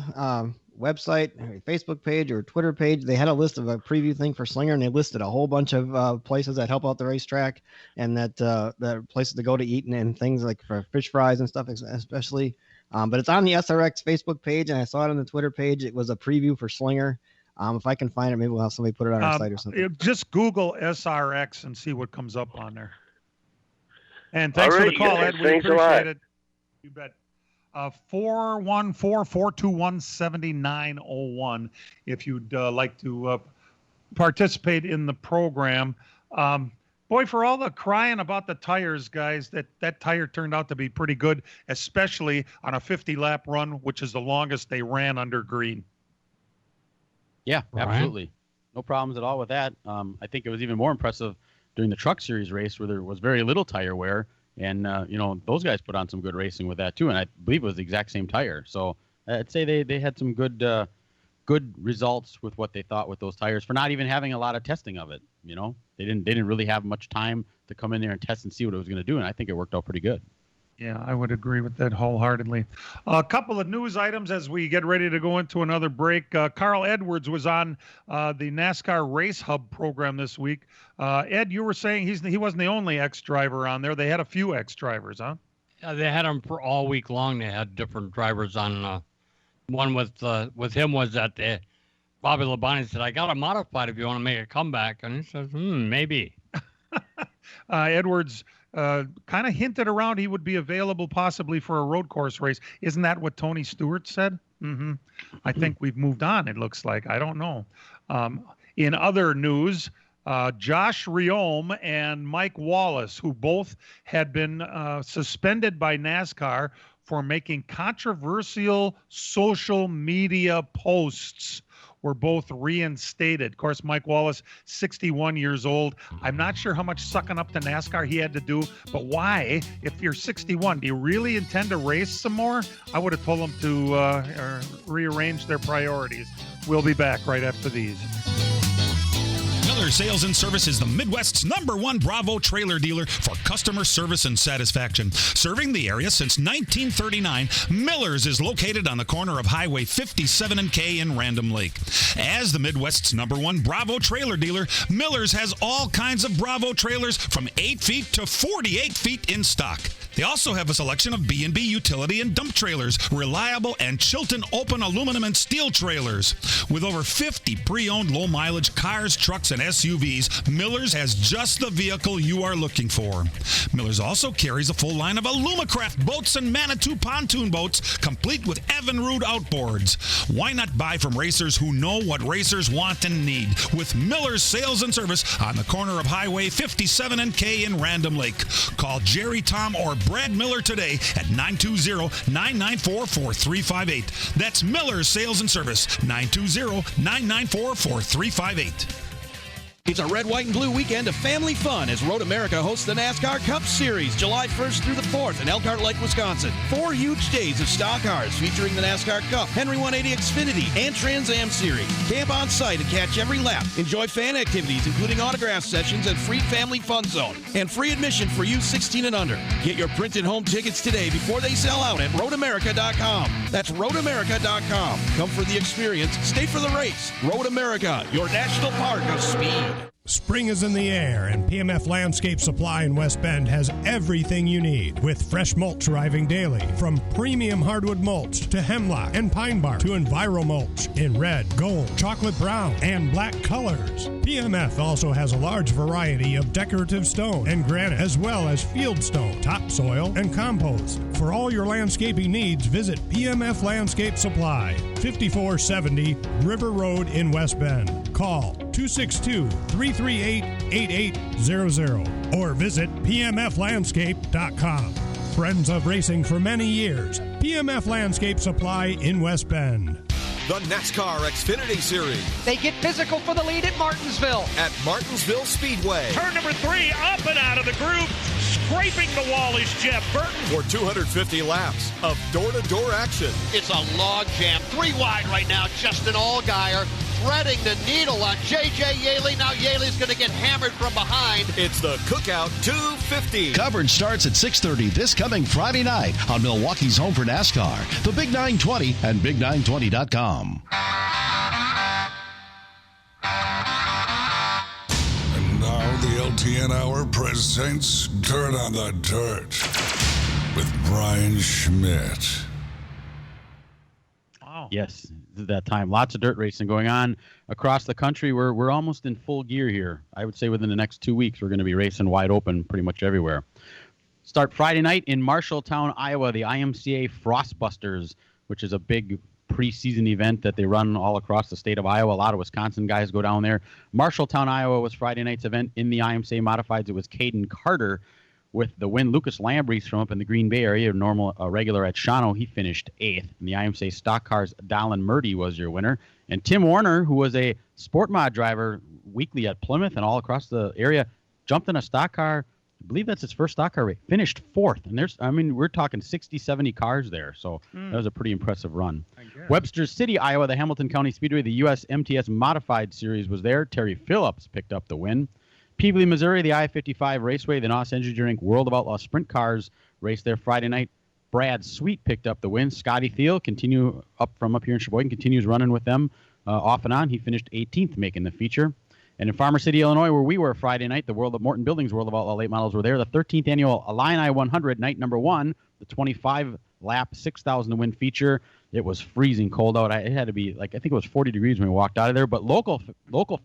website, Facebook page, or Twitter page, they had a list of a preview thing for Slinger, and they listed a whole bunch of places that help out the racetrack, and that places to go to eat and things like for fish fries and stuff, especially. But it's on the SRX Facebook page, and I saw it on the Twitter page. It was a preview for Slinger. If I can find it, maybe we'll have somebody put it on our site or something. Just Google SRX and see what comes up on there. And thanks for the call, Ed. We appreciate it. You bet. 414-421-7901 if you'd like to participate in the program. Boy, for all the crying about the tires, guys, that tire turned out to be pretty good, especially on a 50-lap run, which is the longest they ran under green. Yeah, absolutely. No problems at all with that. I think it was even more impressive during the Truck Series race where there was very little tire wear. And, those guys put on some good racing with that, too. And I believe it was the exact same tire. So I'd say they had some good results with what they thought with those tires for not even having a lot of testing of it. They didn't really have much time to come in there and test and see what it was going to do. And I think it worked out pretty good. Yeah, I would agree with that wholeheartedly. A couple of news items as we get ready to go into another break. Carl Edwards was on the NASCAR Race Hub program this week. Ed, you were saying he wasn't the only ex-driver on there. They had a few ex-drivers, huh? Yeah, they had him for all week long. They had different drivers on. One with him was that Bobby Labonte said, "I got a modified if you want to make a comeback," and he says, "Maybe." Edwards kind of hinted around he would be available possibly for a road course race. Isn't that what Tony Stewart said? Mm-hmm. I think we've moved on, it looks like. I don't know. In other news, Josh Riome and Mike Wallace, who both had been suspended by NASCAR for making controversial social media posts, were both reinstated. Of course, Mike Wallace, 61 years old. I'm not sure how much sucking up to NASCAR he had to do, but why? If you're 61, do you really intend to race some more? I would have told them to rearrange their priorities. We'll be back right after these. Miller Sales and Service is the Midwest's #1 Bravo trailer dealer for customer service and satisfaction. Serving the area since 1939, Miller's is located on the corner of Highway 57 and K in Random Lake. As the Midwest's #1 Bravo trailer dealer, Miller's has all kinds of Bravo trailers from 8 feet to 48 feet in stock. They also have a selection of B&B utility and dump trailers, reliable and Chilton open aluminum and steel trailers. With over 50 pre-owned low-mileage cars, trucks, and SUVs, Miller's has just the vehicle you are looking for. Miller's also carries a full line of Alumacraft boats and Manitou pontoon boats, complete with Evinrude outboards. Why not buy from racers who know what racers want and need? With Miller's Sales and Service on the corner of Highway 57 and K in Random Lake. Call Jerry, Tom, or Brad Miller today at 920-994-4358. That's Miller's Sales and Service, 920-994-4358. It's a red, white, and blue weekend of family fun as Road America hosts the NASCAR Cup Series July 1st through the 4th in Elkhart Lake, Wisconsin. 4 huge days of stock cars featuring the NASCAR Cup, Henry 180 Xfinity, and Trans Am Series. Camp on site and catch every lap. Enjoy fan activities including autograph sessions and free family fun zone. And free admission for youth 16 and under. Get your printed home tickets today before they sell out at roadamerica.com. That's roadamerica.com. Come for the experience, stay for the race. Road America, your national park of speed. Spring is in the air, and PMF Landscape Supply in West Bend has everything you need, with fresh mulch arriving daily, from premium hardwood mulch to hemlock and pine bark to Enviro mulch in red, gold, chocolate brown, and black colors. PMF also has a large variety of decorative stone and granite, as well as field stone, topsoil, and compost. For all your landscaping needs, visit PMF Landscape Supply, 5470 River Road in West Bend. Call 262-338-8800 or visit pmflandscape.com. Friends of racing for many years, PMF Landscape Supply in West Bend. The NASCAR Xfinity Series. They get physical for the lead at Martinsville. At Martinsville Speedway. Turn number 3, up and out of the groove. Scraping the wall is Jeff Burton. For 250 laps of door-to-door action. It's a log jam. 3 wide right now. Justin Allgaier threading the needle on J.J. Yaley. Now Yaley's going to get hammered from behind. It's the Cookout 250. Coverage starts at 6:30 this coming Friday night on Milwaukee's home for NASCAR, the Big 920 and Big920.com. And now the LTN Hour presents Dirt on the Dirt with Brian Schmidt. Yes, this is that time. Lots of dirt racing going on across the country. We're almost in full gear here. I would say within the next 2 weeks, we're going to be racing wide open pretty much everywhere. Start Friday night in Marshalltown, Iowa, the IMCA Frostbusters, which is a big preseason event that they run all across the state of Iowa. A lot of Wisconsin guys go down there. Marshalltown, Iowa was Friday night's event. In the IMCA Modifieds, it was Caden Carter with the win. Lucas Lambrese from up in the Green Bay area, regular at Shawano, he finished 8th. In the IMCA Stock Cars, Dallin Murdy was your winner. And Tim Warner, who was a sport mod driver weekly at Plymouth and all across the area, jumped in a stock car. I believe that's his first stock car race. Finished 4th. And we're talking 60, 70 cars there. So that was a pretty impressive run. Webster City, Iowa, the Hamilton County Speedway, the US MTS Modified Series was there. Terry Phillips picked up the win. Peebly, Missouri, the I-55 Raceway, the NOS Energy Drink World of Outlaw Sprint Cars raced there Friday night. Brad Sweet picked up the win. Scotty Thiel, from up here in Sheboygan, continues running with them off and on. He finished 18th, making the feature. And in Farmer City, Illinois, where we were Friday night, the World of Morton Buildings World of Outlaw Late Models were there. The 13th annual Illini 100, night number 1, the 25-lap, 6,000 to win feature. It was freezing cold out. It had to be, I think it was 40 degrees when we walked out of there. But local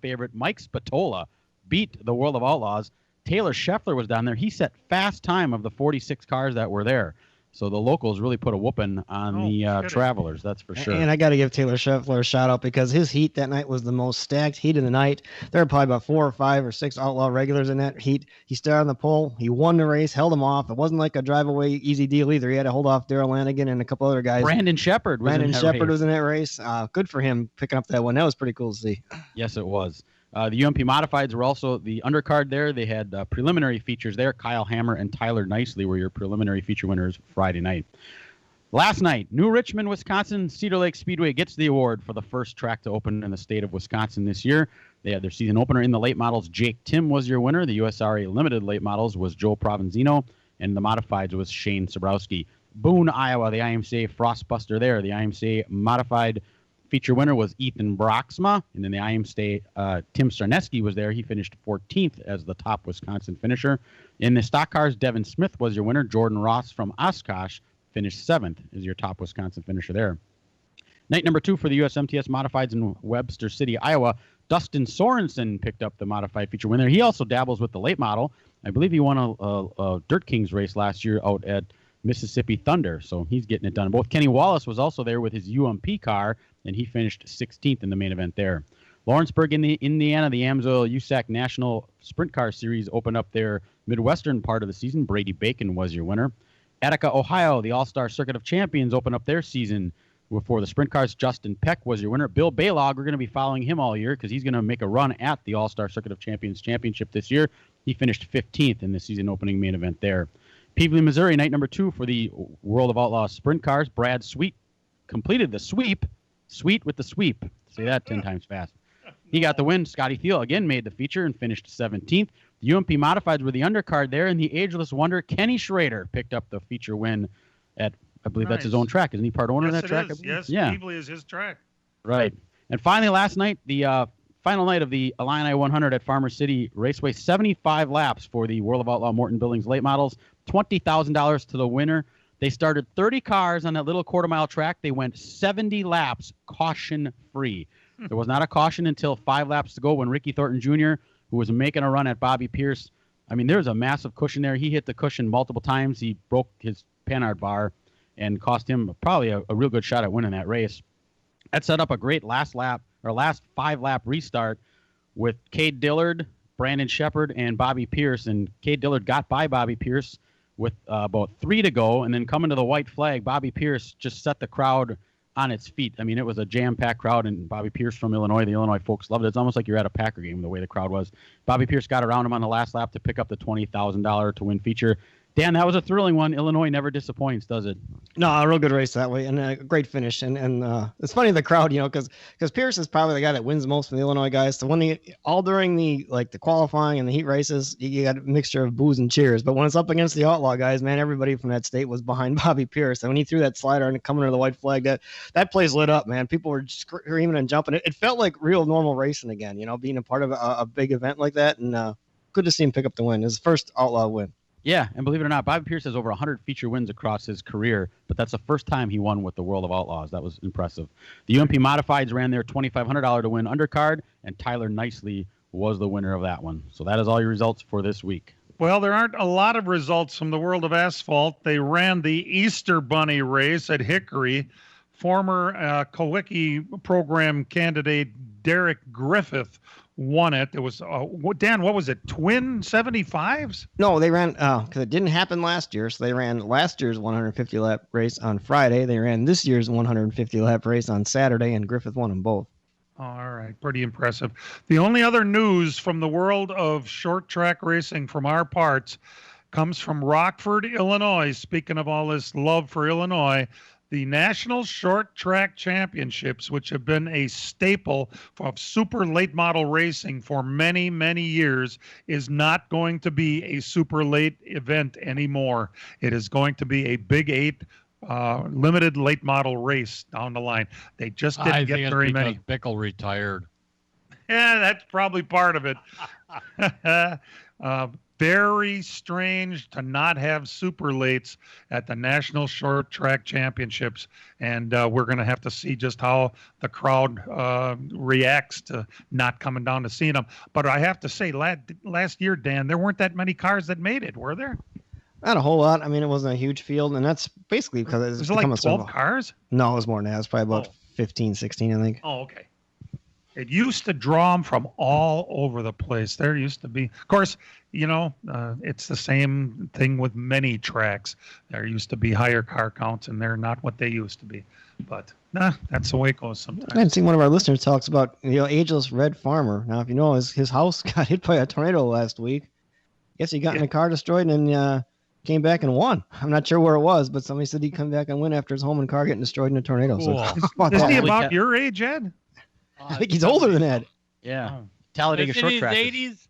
favorite Mike Spatola beat the World of Outlaws. Taylor Scheffler was down there. He set fast time of the 46 cars that were there. So the locals really put a whooping on the travelers, that's for sure. And I got to give Taylor Scheffler a shout out because his heat that night was the most stacked heat of the night. There were probably about 4 or 5 or 6 outlaw regulars in that heat. He started on the pole. He won the race, held him off. It wasn't like a drive away easy deal either. He had to hold off Darrell Lanigan and a couple other guys. Brandon Shepard was in that race. Good for him picking up that one. That was pretty cool to see. Yes, it was. The UMP Modifieds were also the undercard there. They had preliminary features there. Kyle Hammer and Tyler Nicely were your preliminary feature winners Friday night. Last night, New Richmond, Wisconsin, Cedar Lake Speedway gets the award for the first track to open in the state of Wisconsin this year. They had their season opener in the late models. Jake Tim was your winner. The USRA Limited late models was Joe Provenzino, and the modifieds was Shane Sobrowski. Boone, Iowa, the IMCA Frostbuster there. The IMCA modified feature winner was Ethan Broxma, and then the IMCA Tim Sarneski was there. He finished 14th as the top Wisconsin finisher. In the stock cars, Devin Smith was your winner. Jordan Ross from Oshkosh finished 7th as your top Wisconsin finisher there. Night number 2 for the USMTS Modifieds in Webster City, Iowa. Dustin Sorensen picked up the modified feature winner. He also dabbles with the late model. I believe he won a Dirt Kings race last year out at Mississippi Thunder, so he's getting it done. Both Kenny Wallace was also there with his UMP car, and he finished 16th in the main event there. Lawrenceburg, Indiana, the AMSOIL USAC National Sprint Car Series opened up their Midwestern part of the season. Brady Bacon was your winner. Attica, Ohio, the All-Star Circuit of Champions opened up their season for the sprint cars. Justin Peck was your winner. Bill Baylog, we're going to be following him all year because he's going to make a run at the All-Star Circuit of Champions Championship this year. He finished 15th in the season opening main event there. Peevely, Missouri, night number 2 for the World of Outlaws sprint cars. Brad Sweet completed the sweep. Sweet with the sweep. Say that 10 times fast. He got the win. Scotty Thiel again made the feature and finished 17th. The UMP Modifieds were the undercard there, and the ageless wonder Kenny Schrader picked up the feature win at, I believe that's his own track. Isn't he part owner of that track? Yes, yeah. Peevely is his track. Right. And finally, last night, the final night of the Illini 100 at Farmer City Raceway, 75 laps for the World of Outlaw Morton Buildings late models, $20,000 to the winner. They started 30 cars on that little quarter-mile track. They went 70 laps caution-free. There was not a caution until 5 laps to go when Ricky Thornton Jr., who was making a run at Bobby Pierce, I mean, there's a massive cushion there. He hit the cushion multiple times. He broke his Panhard bar and cost him probably a real good shot at winning that race. That set up a great last 5-lap restart with Cade Dillard, Brandon Shepard, and Bobby Pierce. And Cade Dillard got by Bobby Pierce with about 3 to go. And then coming to the white flag, Bobby Pierce just set the crowd on its feet. I mean, it was a jam-packed crowd, and Bobby Pierce from Illinois, the Illinois folks loved it. It's almost like you're at a Packer game the way the crowd was. Bobby Pierce got around him on the last lap to pick up the $20,000 to win feature. Dan, that was a thrilling one. Illinois never disappoints, does it? No, a real good race that way, and a great finish. And it's funny, the crowd, because Pierce is probably the guy that wins most from the Illinois guys. So all during the qualifying and the heat races, you got a mixture of boos and cheers. But when it's up against the Outlaw guys, man, everybody from that state was behind Bobby Pierce. And when he threw that slider and coming to the white flag, that place lit up, man. People were screaming and jumping. It felt like real normal racing again, being a part of a big event like that. And good to see him pick up the win. His first Outlaw win. Yeah, and believe it or not, Bobby Pierce has over 100 feature wins across his career, but that's the first time he won with the World of Outlaws. That was impressive. The UMP Modifieds ran their $2,500 to win undercard, and Tyler Nicely was the winner of that one. So that is all your results for this week. Well, there aren't a lot of results from the World of Asphalt. They ran the Easter Bunny race at Hickory. Former Kowicki program candidate Derek Griffith won it. It was, Dan, what was it, twin 75s? No, they ran, because it didn't happen last year, so they ran last year's 150-lap race on Friday. They ran this year's 150-lap race on Saturday, and Griffith won them both. All right, pretty impressive. The only other news from the world of short track racing from our parts comes from Rockford, Illinois. Speaking of all this love for Illinois, the National Short Track Championships, which have been a staple of super late model racing for many, many years, is not going to be a super late event anymore. It is going to be a Big 8 limited late model race down the line. They just didn't get very many. Bickle retired. Yeah, that's probably part of it. Very strange to not have super lates at the National Short Track Championships, and we're going to have to see just how the crowd reacts to not coming down to see them. But I have to say, last year, Dan, there weren't that many cars that made it, were there? Not a whole lot. I mean, it wasn't a huge field, and that's basically because it's become like 12 cars? No, it was more than that. It was probably about 15, 16, I think. Oh, okay. It used to draw them from all over the place. There used to be, of course, it's the same thing with many tracks. There used to be higher car counts, and they're not what they used to be. But that's the way it goes sometimes. I hadn't seen one of our listeners talks about ageless Red Farmer. Now, if you know, his house got hit by a tornado last week. Guess he got in a car destroyed and came back and won. I'm not sure where it was, but somebody said he'd come back and win after his home and car getting destroyed in a tornado. Cool. So Isn't he about your age, Ed? I think he's older than Ed. Yeah. Talladega Short Track. He's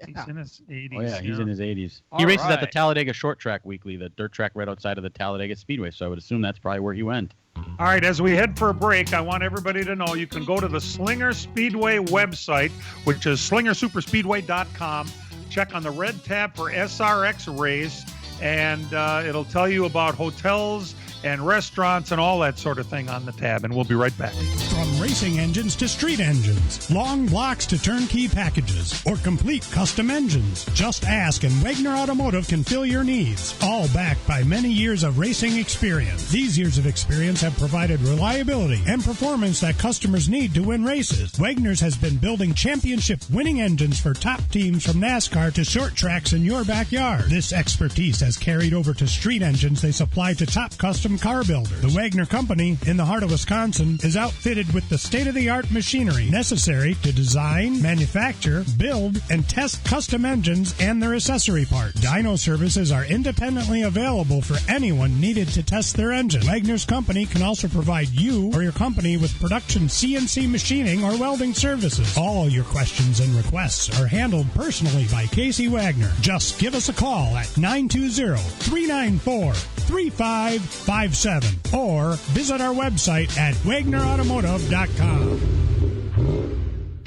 in his 80s. Oh, yeah, he's in his 80s. All He races right. at the Talladega Short Track weekly, the dirt track right outside of the Talladega Speedway, so I would assume that's probably where he went. All right, as we head for a break, I want everybody to know you can go to the Slinger Speedway website, which is slingersuperspeedway.com. Check on the red tab for SRX race, and it'll tell you about hotels and restaurants and all that sort of thing on the tab, and we'll be right back. From racing engines to street engines, long blocks to turnkey packages, or complete custom engines, just ask and Wagner Automotive can fill your needs. All backed by many years of racing experience. These years of experience have provided reliability and performance that customers need to win races. Wagner's has been building championship-winning engines for top teams from NASCAR to short tracks in your backyard. This expertise has carried over to street engines they supply to top custom car builders. The Wagner Company, in the heart of Wisconsin, is outfitted with the state-of-the-art machinery necessary to design, manufacture, build, and test custom engines and their accessory parts. Dyno services are independently available for anyone needed to test their engine. Wagner's Company can also provide you or your company with production CNC machining or welding services. All your questions and requests are handled personally by Casey Wagner. Just give us a call at 920-394-3557 or visit our website at WagnerAutomotive.com.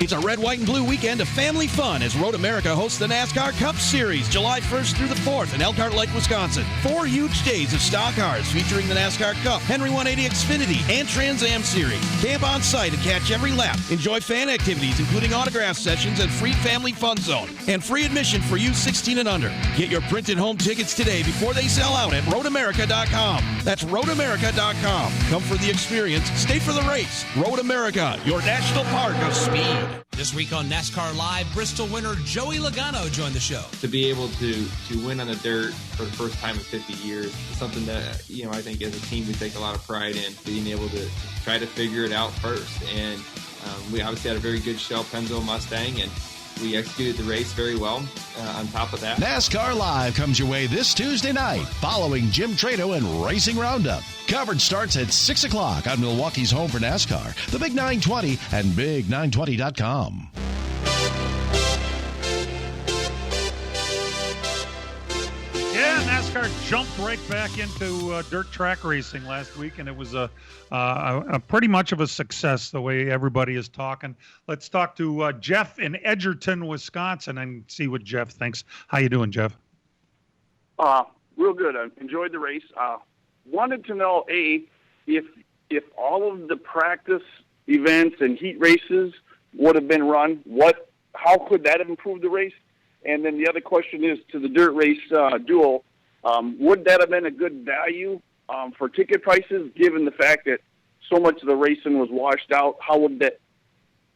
It's a red, white, and blue weekend of family fun as Road America hosts the NASCAR Cup Series July 1st through the 4th in Elkhart Lake, Wisconsin. 4 huge days of stock cars featuring the NASCAR Cup, Henry 180 Xfinity, and Trans Am Series. Camp on site and catch every lap. Enjoy fan activities including autograph sessions and free family fun zone. And free admission for you 16 and under. Get your printed home tickets today before they sell out at RoadAmerica.com. That's RoadAmerica.com. Come for the experience. Stay for the race. Road America, your national park of speed. This week on NASCAR Live, Bristol winner Joey Logano joined the show. To be able to win on the dirt for the first time in 50 years is something that, I think as a team we take a lot of pride in, being able to try to figure it out first. And we obviously had a very good show, Pennzoil Mustang, and we executed the race very well on top of that. NASCAR Live comes your way this Tuesday night following Jim Trado and Racing Roundup. Coverage starts at 6 o'clock on Milwaukee's home for NASCAR, the Big 920 and Big920.com. Yeah, NASCAR jumped right back into dirt track racing last week, and it was a pretty much of a success the way everybody is talking. Let's talk to Jeff in Edgerton, Wisconsin, and see what Jeff thinks. How you doing, Jeff? Real good. I enjoyed the race. Wanted to know, if all of the practice events and heat races would have been run, how could that have improved the race? And then the other question is to the dirt race duel, would that have been a good value for ticket prices, given the fact that so much of the racing was washed out? How would that,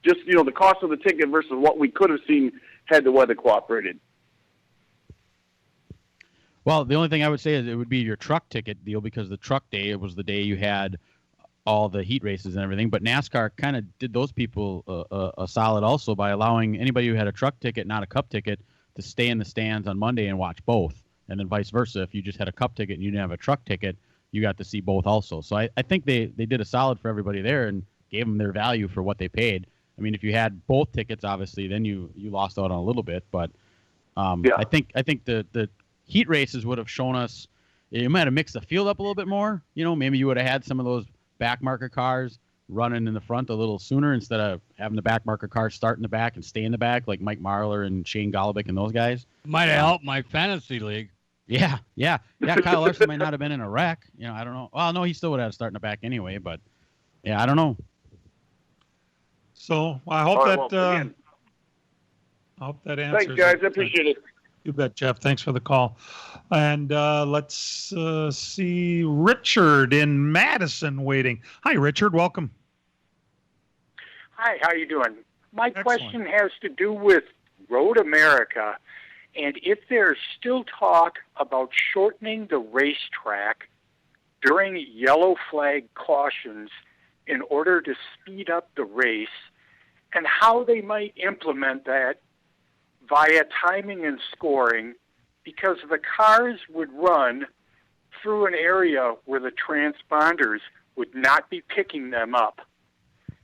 just, the cost of the ticket versus what we could have seen had the weather cooperated? Well, the only thing I would say is it would be your truck ticket deal, because the truck day, it was the day you had all the heat races and everything. But NASCAR kind of did those people a solid also by allowing anybody who had a truck ticket, not a cup ticket, to stay in the stands on Monday and watch both. And then vice versa. If you just had a cup ticket and you didn't have a truck ticket, you got to see both also. So I think they did a solid for everybody there and gave them their value for what they paid. I mean, if you had both tickets, obviously, then you lost out on a little bit. But I think the heat races would have shown us, you might have mixed the field up a little bit more. Maybe you would have had some of those back marker cars running in the front a little sooner instead of having the back marker cars start in the back and stay in the back like Mike Marlar and Shane Golobic and those guys. Might have helped my fantasy league. Yeah. Kyle Larson might not have been in a wreck. I don't know. Well, no, he still would have had to start in the back anyway. But yeah, I don't know. So I hope I hope that answers. Thanks, guys. I appreciate it. You bet, Jeff. Thanks for the call. And let's see Richard in Madison waiting. Hi, Richard. Welcome. Hi, how you doing? My Excellent. question has to do with Road America, and if there's still talk about shortening the racetrack during yellow flag cautions in order to speed up the race, and how they might implement that via timing and scoring, because the cars would run through an area where the transponders would not be picking them up.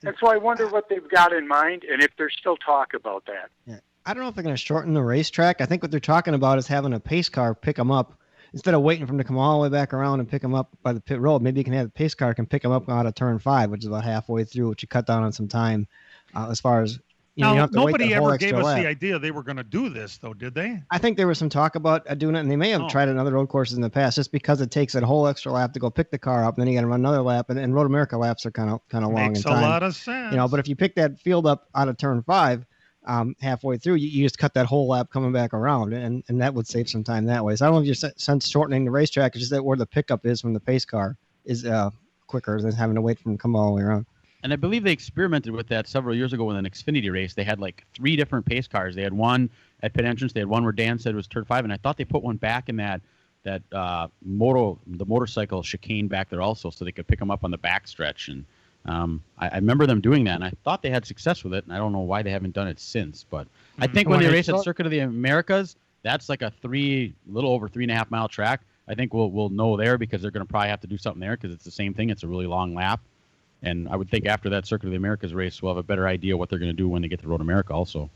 And so I wonder what they've got in mind and if there's still talk about that. Yeah. I don't know if they're going to shorten the racetrack. I think what they're talking about is having a pace car pick them up. Instead of waiting for them to come all the way back around and pick them up by the pit road, maybe you can have the pace car can pick them up out of turn 5, which is about halfway through, which you cut down on some time as far as, you know, you don't have to wait nobody the whole ever gave extra us lap. the idea they were going to do this, though, did they? I think there was some talk about doing it, and they may have tried it on other road courses in the past, just because it takes a whole extra lap to go pick the car up, and then you got to run another lap, and Road America laps are kind of long Makes in time. a lot of sense. You know, but if you pick that field up out of turn 5, halfway through, you just cut that whole lap coming back around, and that would save some time that way. So I don't know if you're since shortening the racetrack, it's just that where the pickup is from the pace car is quicker than having to wait for them to come all the way around. And I believe they experimented with that several years ago with an Xfinity race. They had like 3 different pace cars. They had one at pit entrance. They had one where Dan said was turn 5, and I thought they put one back in the motorcycle chicane back there also, so they could pick them up on the back stretch. And I remember them doing that, and I thought they had success with it. And I don't know why they haven't done it since, but I think when they race at Circuit of the Americas, that's like a little over 3.5 mile track. I think we'll know there because they're going to probably have to do something there because it's the same thing. It's a really long lap. And I would think after that Circuit of the Americas race, we'll have a better idea what they're going to do when they get to Road America also.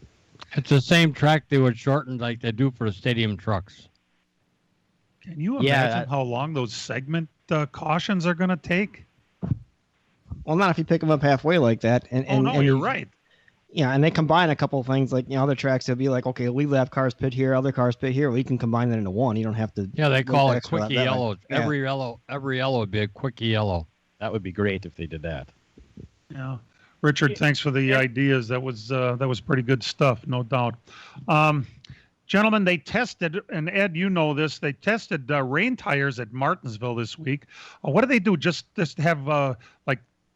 It's the same track they would shorten like they do for the stadium trucks. Can you imagine how long those segment cautions are going to take? Well, not if you pick them up halfway like that. And you're right. Yeah, and they combine a couple of things. Like, you know, other tracks, they'll be like, okay, lead lap cars pit here, other cars pit here. Well, you can combine that into one. You don't have to. Yeah, they call it extra quickie lap that yellow. way. Every yellow would be a quickie yellow. That would be great if they did that. Yeah, Richard, thanks for the ideas. That was pretty good stuff, no doubt. Gentlemen, they tested, and Ed, you know this. They tested rain tires at Martinsville this week. What do they do? Just have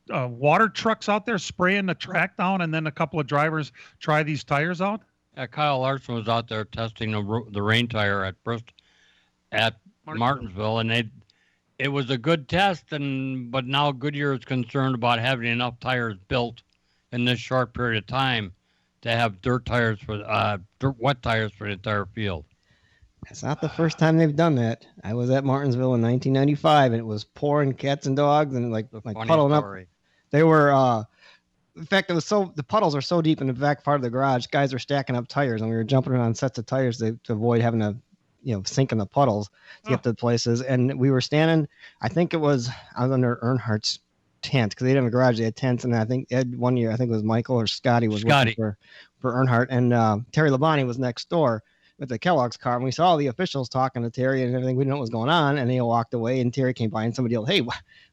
water trucks out there spraying the track down, and then a couple of drivers try these tires out? Yeah, Kyle Larson was out there testing the rain tire at Martinsville, and it was a good test, but now Goodyear is concerned about having enough tires built in this short period of time to have wet tires for the entire field. It's not the first time they've done that. I was at Martinsville in 1995, and it was pouring cats and dogs and like puddling up. They were, in fact, the puddles are so deep in the back part of the garage. Guys were stacking up tires, and we were jumping around sets of tires to avoid having to, sink in the puddles to get to places. And we were standing. I was under Earnhardt's tent because they didn't have a garage. They had tents, and I think Ed one year, I think it was Michael or Scotty was working for Earnhardt, and Terry Labonte was next door with the Kellogg's car, and we saw all the officials talking to Terry and everything. We didn't know what was going on, and they all walked away, and Terry came by, and somebody yelled, "Hey,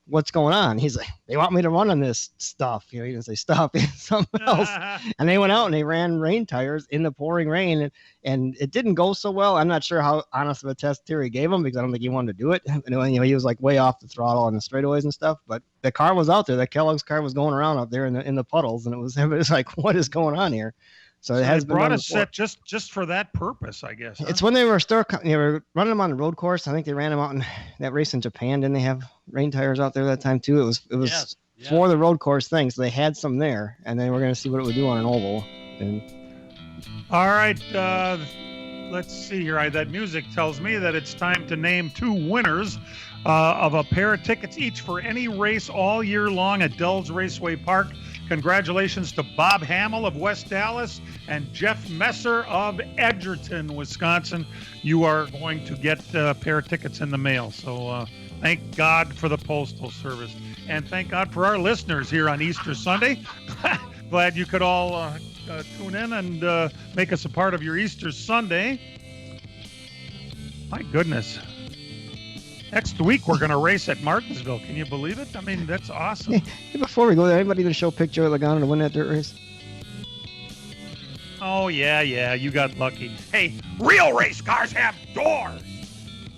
what's going on?" He's like, "They want me to run on this stuff." He didn't say stuff, something else. And they went out and they ran rain tires in the pouring rain, and it didn't go so well. I'm not sure how honest of a test Terry gave him because I don't think he wanted to do it. He was like way off the throttle on the straightaways and stuff, but the car was out there. The Kellogg's car was going around out there in the puddles, and it was like, what is going on here? So it has brought a set just for that purpose, I guess. Huh? It's when they were running them on the road course. I think they ran them out in that race in Japan. Didn't they have rain tires out there that time too? It was for the road course thing. So they had some there, and then we're going to see what it would do on an oval. All right, let's see here. That music tells me that it's time to name 2 winners of a pair of tickets each for any race all year long at Dell's Raceway Park. Congratulations to Bob Hamill of West Dallas and Jeff Messer of Edgerton, Wisconsin. You are going to get a pair of tickets in the mail. So thank God for the Postal Service. And thank God for our listeners here on Easter Sunday. Glad you could all tune in and make us a part of your Easter Sunday. My goodness. Next week, we're going to race at Martinsville. Can you believe it? I mean, that's awesome. Hey, before we go there, anybody going to show a picture of Logano to win that dirt race? Oh, yeah, you got lucky. Hey, real race cars have doors,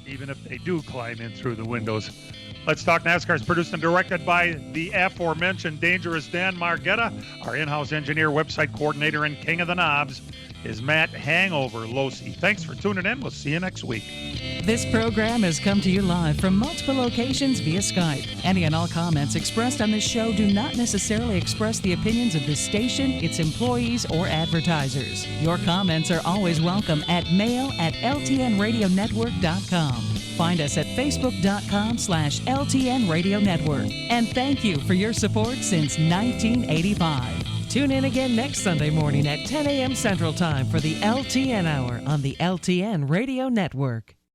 even if they do climb in through the windows. Let's Talk NASCAR is produced and directed by the aforementioned Dangerous Dan Margetta. Our in-house engineer, website coordinator, and king of the knobs is Matt Hangover Losi. Thanks for tuning in. We'll see you next week. This program has come to you live from multiple locations via Skype. Any and all comments expressed on this show do not necessarily express the opinions of this station, its employees, or advertisers. Your comments are always welcome at mail@ltnradionetwork.com. Find us at facebook.com/LTN Radio Network. And thank you for your support since 1985. Tune in again next Sunday morning at 10 a.m. Central Time for the LTN Hour on the LTN Radio Network.